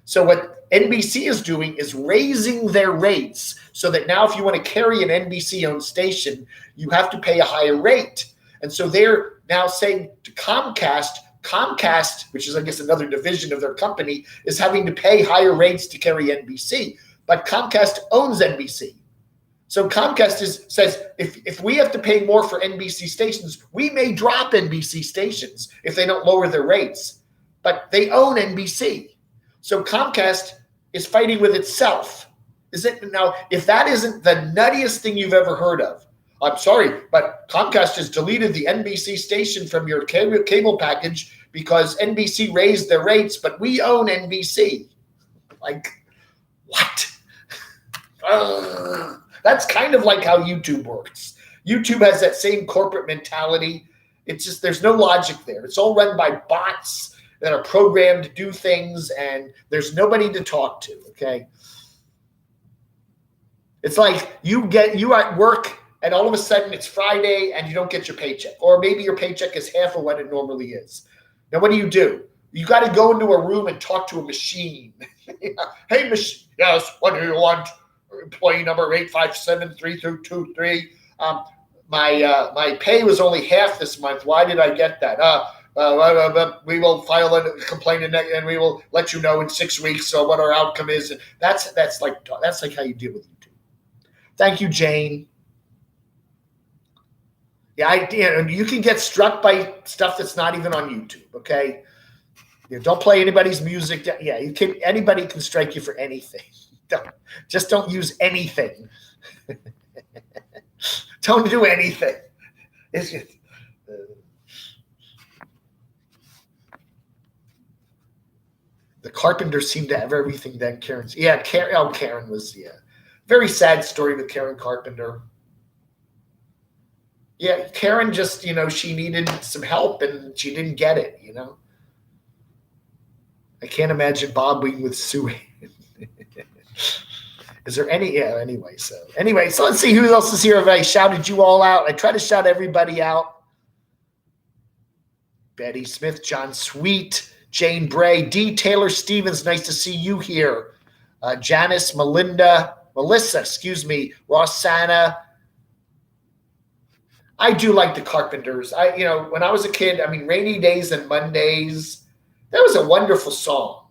So what NBC is doing is raising their rates so that now if you want to carry an NBC-owned station, you have to pay a higher rate. And so they're now saying to Comcast, which is, I guess, another division of their company, is having to pay higher rates to carry NBC. But Comcast owns NBC. So Comcast says, if we have to pay more for NBC stations, we may drop NBC stations if they don't lower their rates. But they own NBC. So Comcast is fighting with itself. Is it now? If that isn't the nuttiest thing you've ever heard of, I'm sorry, but Comcast has deleted the NBC station from your cable package because NBC raised their rates, but we own NBC. Like, what? That's kind of like how YouTube works. YouTube has that same corporate mentality. It's just, there's no logic there. It's all run by bots that are programmed to do things, and there's nobody to talk to, okay? It's like you at work, and all of a sudden it's Friday and you don't get your paycheck. Or maybe your paycheck is half of what it normally is. Now, what do? You got to go into a room and talk to a machine. Hey, machine, yes, what do you want? Employee number 8573223. My pay was only half this month. Why did I get that? We will file a complaint and we will let you know in 6 weeks what our outcome is. That's like how you deal with YouTube. Thank you, Jane. Yeah, you can get struck by stuff that's not even on YouTube. Okay, don't play anybody's music. Yeah, anybody can strike you for anything. Don't use anything. Don't do anything. It's just. The Carpenters seem to have everything then. Karen was, very sad story with Karen Carpenter. Yeah, Karen just, she needed some help and she didn't get it, I can't imagine bobbing with Sue. Is there any? Yeah. Anyway, so let's see who else is here. If I shouted you all out, I try to shout everybody out. Betty Smith, John Sweet, Jane Bray, D. Taylor Stevens. Nice to see you here. Janice, Melissa, Rossana. I do like the Carpenters. When I was a kid, Rainy Days and Mondays, that was a wonderful song.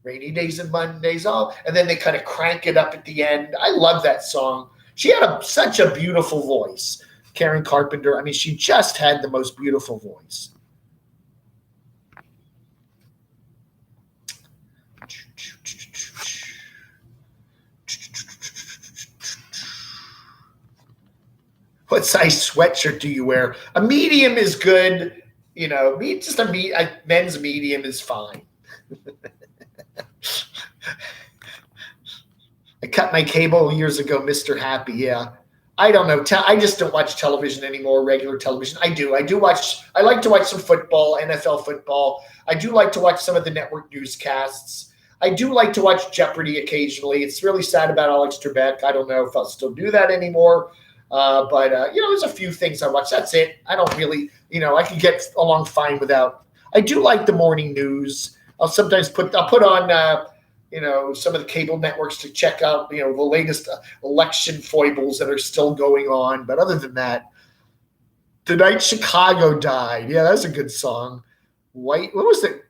Rainy Days and Mondays, and then they kind of crank it up at the end. I love that song. She had such a beautiful voice. Karen Carpenter, she just had the most beautiful voice. What size sweatshirt do you wear? A medium is good. Men's medium is fine. I cut my cable years ago, Mr. Happy. Yeah. I don't know. I just don't watch television anymore, regular television. I like to watch some football, NFL football. I do like to watch some of the network newscasts. I do like to watch Jeopardy occasionally. It's really sad about Alex Trebek. I don't know if I'll still do that anymore. But there's a few things I watch. That's it. I don't really, I can get along fine without. I do like the morning news. I'll sometimes put on, some of the cable networks to check out, the latest election foibles that are still going on. But other than that, The Night Chicago Died. Yeah, that's a good song. What was it?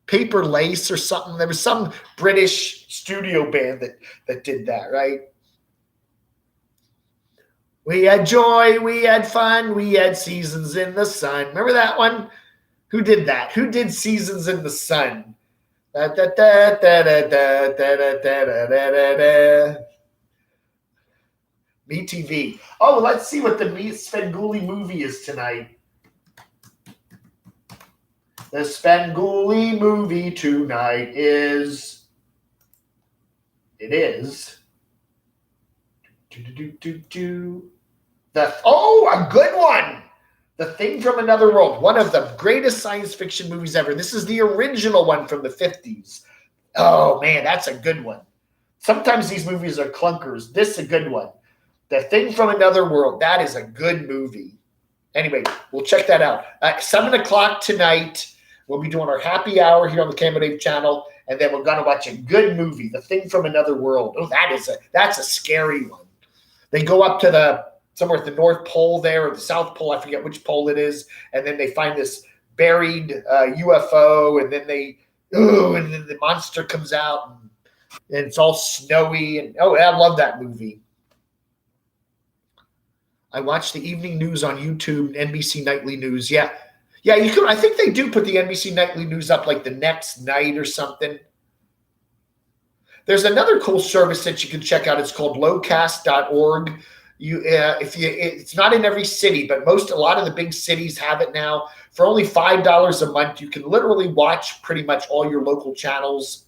Paper Lace or something. There was some British studio band that did that, right? We had joy, we had fun, we had Seasons in the Sun. Remember that one? Who did that? Who did Seasons in the Sun? MeTV. Oh, let's see what the Svengoolie movie is tonight. The Svengoolie movie tonight is. It is. A good one. The Thing from Another World, one of the greatest science fiction movies ever. This is the original one from the 50s. Oh, man, that's a good one. Sometimes these movies are clunkers. This is a good one. The Thing from Another World, that is a good movie. Anyway, we'll check that out. At 7 o'clock tonight, we'll be doing our happy hour here on the Camo Dave channel, and then we're going to watch a good movie, The Thing from Another World. Oh, that's a scary one. They go up to somewhere at the North Pole there, or the South Pole, I forget which pole it is, and then they find this buried UFO, and then and then the monster comes out, and it's all snowy, and I love that movie. I watch the evening news on YouTube, NBC Nightly News. Yeah, you can. I think they do put the NBC Nightly News up like the next night or something. There's another cool service that you can check out. It's called lowcast.org. It's not in every city, but a lot of the big cities have it now. For only $5 a month, you can literally watch pretty much all your local channels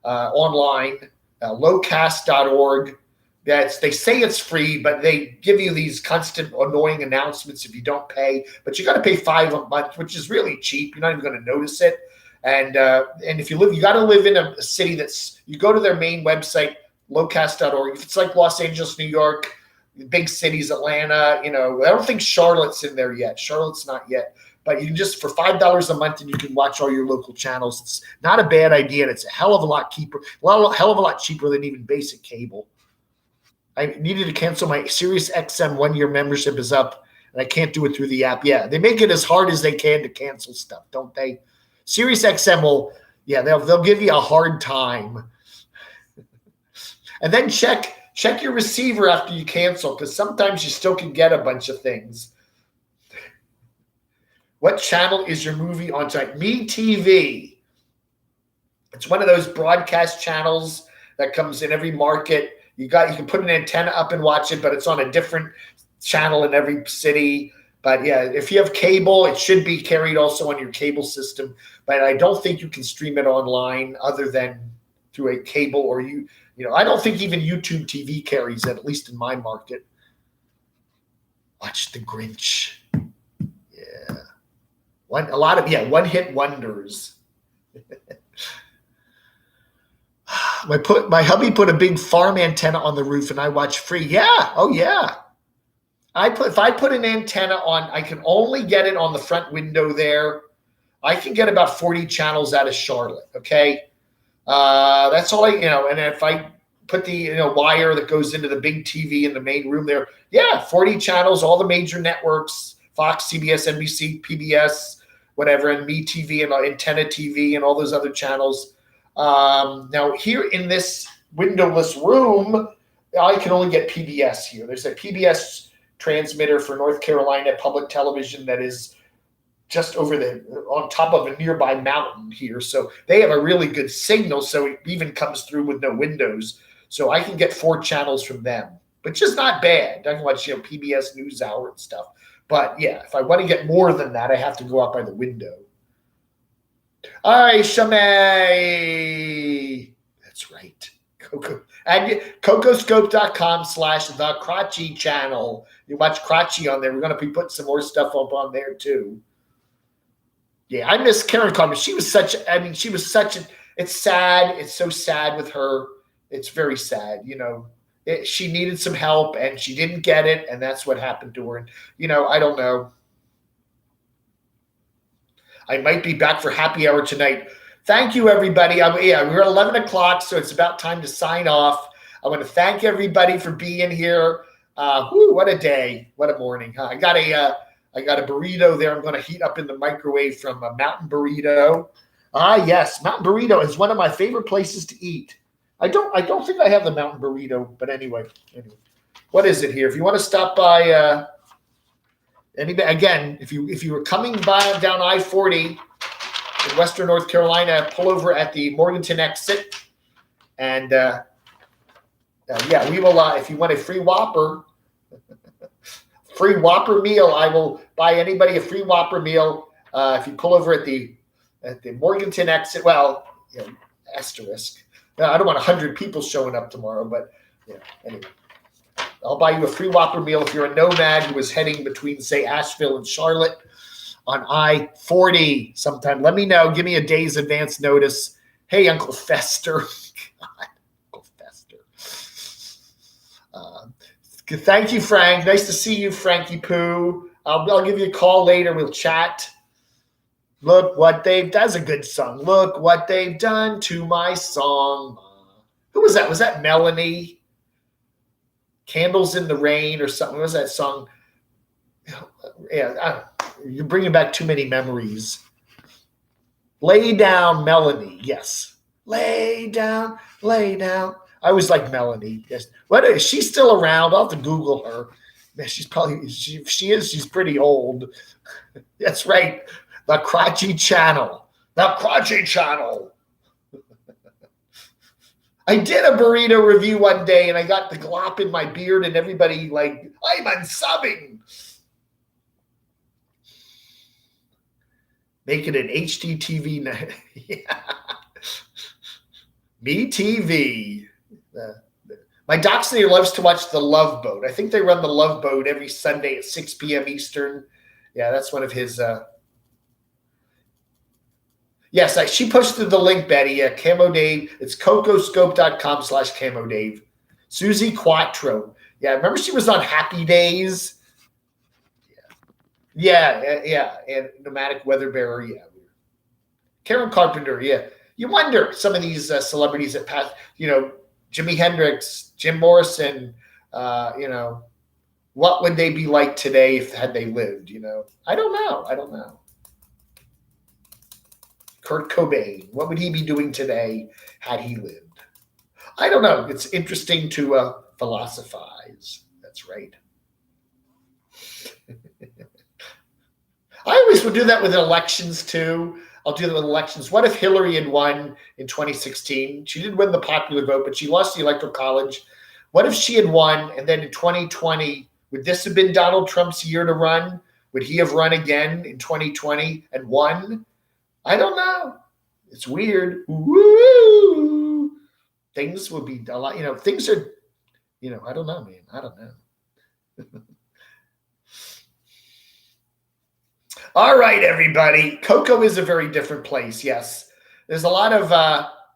online. Lowcast.org. They say it's free, but they give you these constant annoying announcements if you don't pay. But you got to pay $5 a month, which is really cheap. You're not even going to notice it. And if you got to live in a city you go to their main website, lowcast.org. If it's like Los Angeles, New York, big cities, Atlanta, I don't think Charlotte's in there yet. Charlotte's not yet. But you can just, for $5 a month, and you can watch all your local channels. It's not a bad idea. And it's a hell of a lot cheaper than even basic cable. I needed to cancel my Sirius XM 1-year membership is up, and I can't do it through the app. Yeah, they make it as hard as they can to cancel stuff, don't they? Sirius XM they'll give you a hard time. And then check your receiver after you cancel, because sometimes you still can get a bunch of things. What channel is your movie on tonight? MeTV. It's one of those broadcast channels that comes in every market. You can put an antenna up and watch it, but it's on a different channel in every city. But yeah, if you have cable, it should be carried also on your cable system. But I don't think you can stream it online other than through a cable, or I don't think even YouTube TV carries it, at least in my market. Watch The Grinch. Yeah. One-hit wonders. My hubby put a big farm antenna on the roof, and I watch free. Yeah, oh yeah. If I put an antenna on, I can only get it on the front window there. I can get about 40 channels out of Charlotte. Okay, that's all and if I put the wire that goes into the big TV in the main room there, yeah, 40 channels, all the major networks, Fox, CBS, NBC, PBS, whatever, and MeTV and Antenna TV and all those other channels. Now here in this windowless room, I can only get PBS here. There's a PBS transmitter for North Carolina public television that is just on top of a nearby mountain here. So they have a really good signal. So it even comes through with no windows. So I can get 4 channels from them, but just not bad. I can watch, PBS NewsHour and stuff. But yeah, if I want to get more than that, I have to go out by the window. All right, Shamay. That's right. Coco. And cocoscope.com/the Crotchy channel. You watch Crotchy on there. We're going to be putting some more stuff up on there too. Yeah, I miss Karen Carmen. She was such it's sad. It's so sad with her. It's very sad. She needed some help and she didn't get it. And that's what happened to her. And, I don't know. I might be back for happy hour tonight. Thank you, everybody. We're at 11 o'clock, so it's about time to sign off. I want to thank everybody for being here. What a day. What a morning. Huh? I got a burrito there I'm going to heat up in the microwave from a Mountain Burrito. Yes, Mountain Burrito is one of my favorite places to eat. I don't think I have the Mountain Burrito, but anyway. What is it here? If you want to stop by again, if you were coming by down I-40 in Western North Carolina, pull over at the Morganton exit. And we will if you want a free Whopper meal, I will buy anybody a free Whopper meal if you pull over at the Morganton exit. Well, asterisk. I don't want 100 people showing up tomorrow, but anyway. I'll buy you a free Whopper meal if you're a nomad who is heading between, say, Asheville and Charlotte on I-40 sometime. Let me know. Give me a day's advance notice. Hey, Uncle Fester. God, Uncle Fester. Thank you, Frank. Nice to see you, Frankie Poo. I'll give you a call later. We'll chat. Look what that's a good song. Look what they've done to my song. Who was that? Was that Melanie? Candles in the Rain or something. What was that song? Yeah, you're bringing back too many memories. Lay Down, Melanie. Yes. Lay down, lay down. I always like Melanie. Yes. What is she still around? I'll have to Google her. Man, she's probably she's pretty old. That's right. The Crotchy channel. The Crotchy channel. I did a burrito review one day and I got the glop in my beard and everybody I'm unsubbing. Make it an HDTV night. Yeah. Me TV. My dachshund loves to watch The Love Boat. I think they run The Love Boat every Sunday at 6 p.m. Eastern. Yeah, that's one of his. Yes, she posted the link, Betty. Camo Dave. It's cocoscope.com/Camo Dave. Susie Quattro. Yeah, remember she was on Happy Days? Yeah. And Nomadic Weather Bearer. Yeah. Karen Carpenter. Yeah. You wonder some of these celebrities that passed, Jimi Hendrix, Jim Morrison, what would they be like today had they lived, I don't know. Kurt Cobain, what would he be doing today had he lived? I don't know. It's interesting to philosophize. That's right. I always would do that with elections too. I'll do that with elections. What if Hillary had won in 2016? She did win the popular vote, but she lost the Electoral College. What if she had won, and then in 2020, would this have been Donald Trump's year to run? Would he have run again in 2020 and won? I don't know. It's weird. Woo! Things will be a lot. Things are. I don't know, man. I don't know. All right, everybody. Cocoa is a very different place. Yes, there's a lot of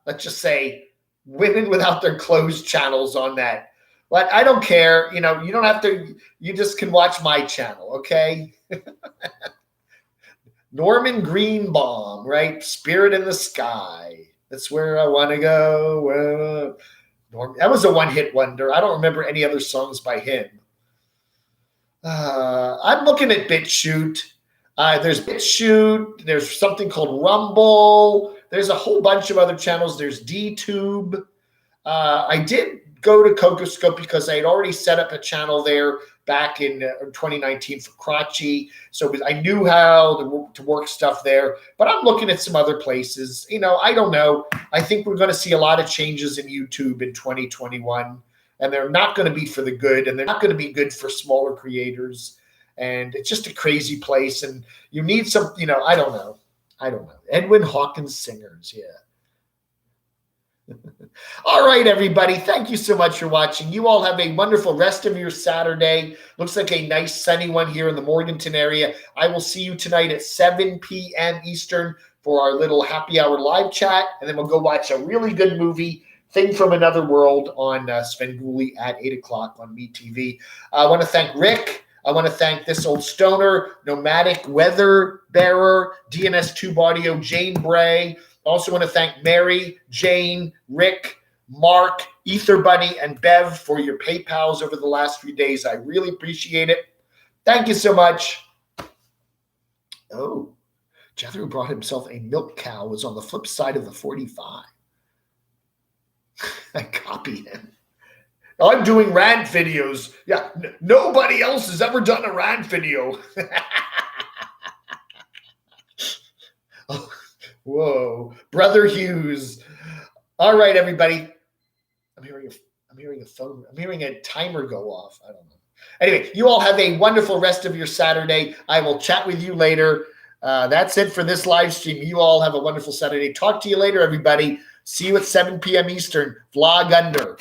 let's just say women without their clothes channels on that. But I don't care. You know, you don't have to. You just can watch my channel, okay? Norman Greenbaum, right? Spirit in the Sky. That's where I want to go. That was a one-hit wonder. I don't remember any other songs by him. I'm looking at BitChute. There's BitChute. There's something called Rumble. There's a whole bunch of other channels. There's DTube. I did go to Cocoscope because I had already set up a channel there back in 2019 for Crotchy. So I knew how to work stuff there. But I'm looking at some other places. You know, I don't know. I think we're going to see a lot of changes in YouTube in 2021. And they're not going to be for the good. And they're not going to be good for smaller creators. And it's just a crazy place. And you need some, you know, I don't know. Edwin Hawkins Singers, yeah. All right, everybody. Thank you so much for watching. You all have a wonderful rest of your Saturday. Looks like a nice sunny one here in the Morganton area. I will see you tonight at 7 p.m. Eastern for our little happy hour live chat. And then we'll go watch a really good movie, Thing from Another World, on Svengoolie at 8 o'clock on MeTV. I want to thank Rick. I want to thank This Old Stoner, Nomadic Weather Bearer, DNS Tube Audio, Jane Bray. Also want to thank Mary, Jane, Rick, Mark, Ether Bunny, and Bev for your PayPals over the last few days. I really appreciate it. Thank you so much. Oh, Jethro brought himself a milk cow. Was on the flip side of the 45. I copied him. I'm doing rant videos. Yeah, nobody else has ever done a rant video. Oh, whoa, Brother Hughes. All right, everybody. I'm hearing a phone. I'm hearing a timer go off. I don't know. Anyway, you all have a wonderful rest of your Saturday. I will chat with you later. That's it for this live stream. You all have a wonderful Saturday. Talk to you later, everybody. See you at 7 p.m. Eastern. Vlog under.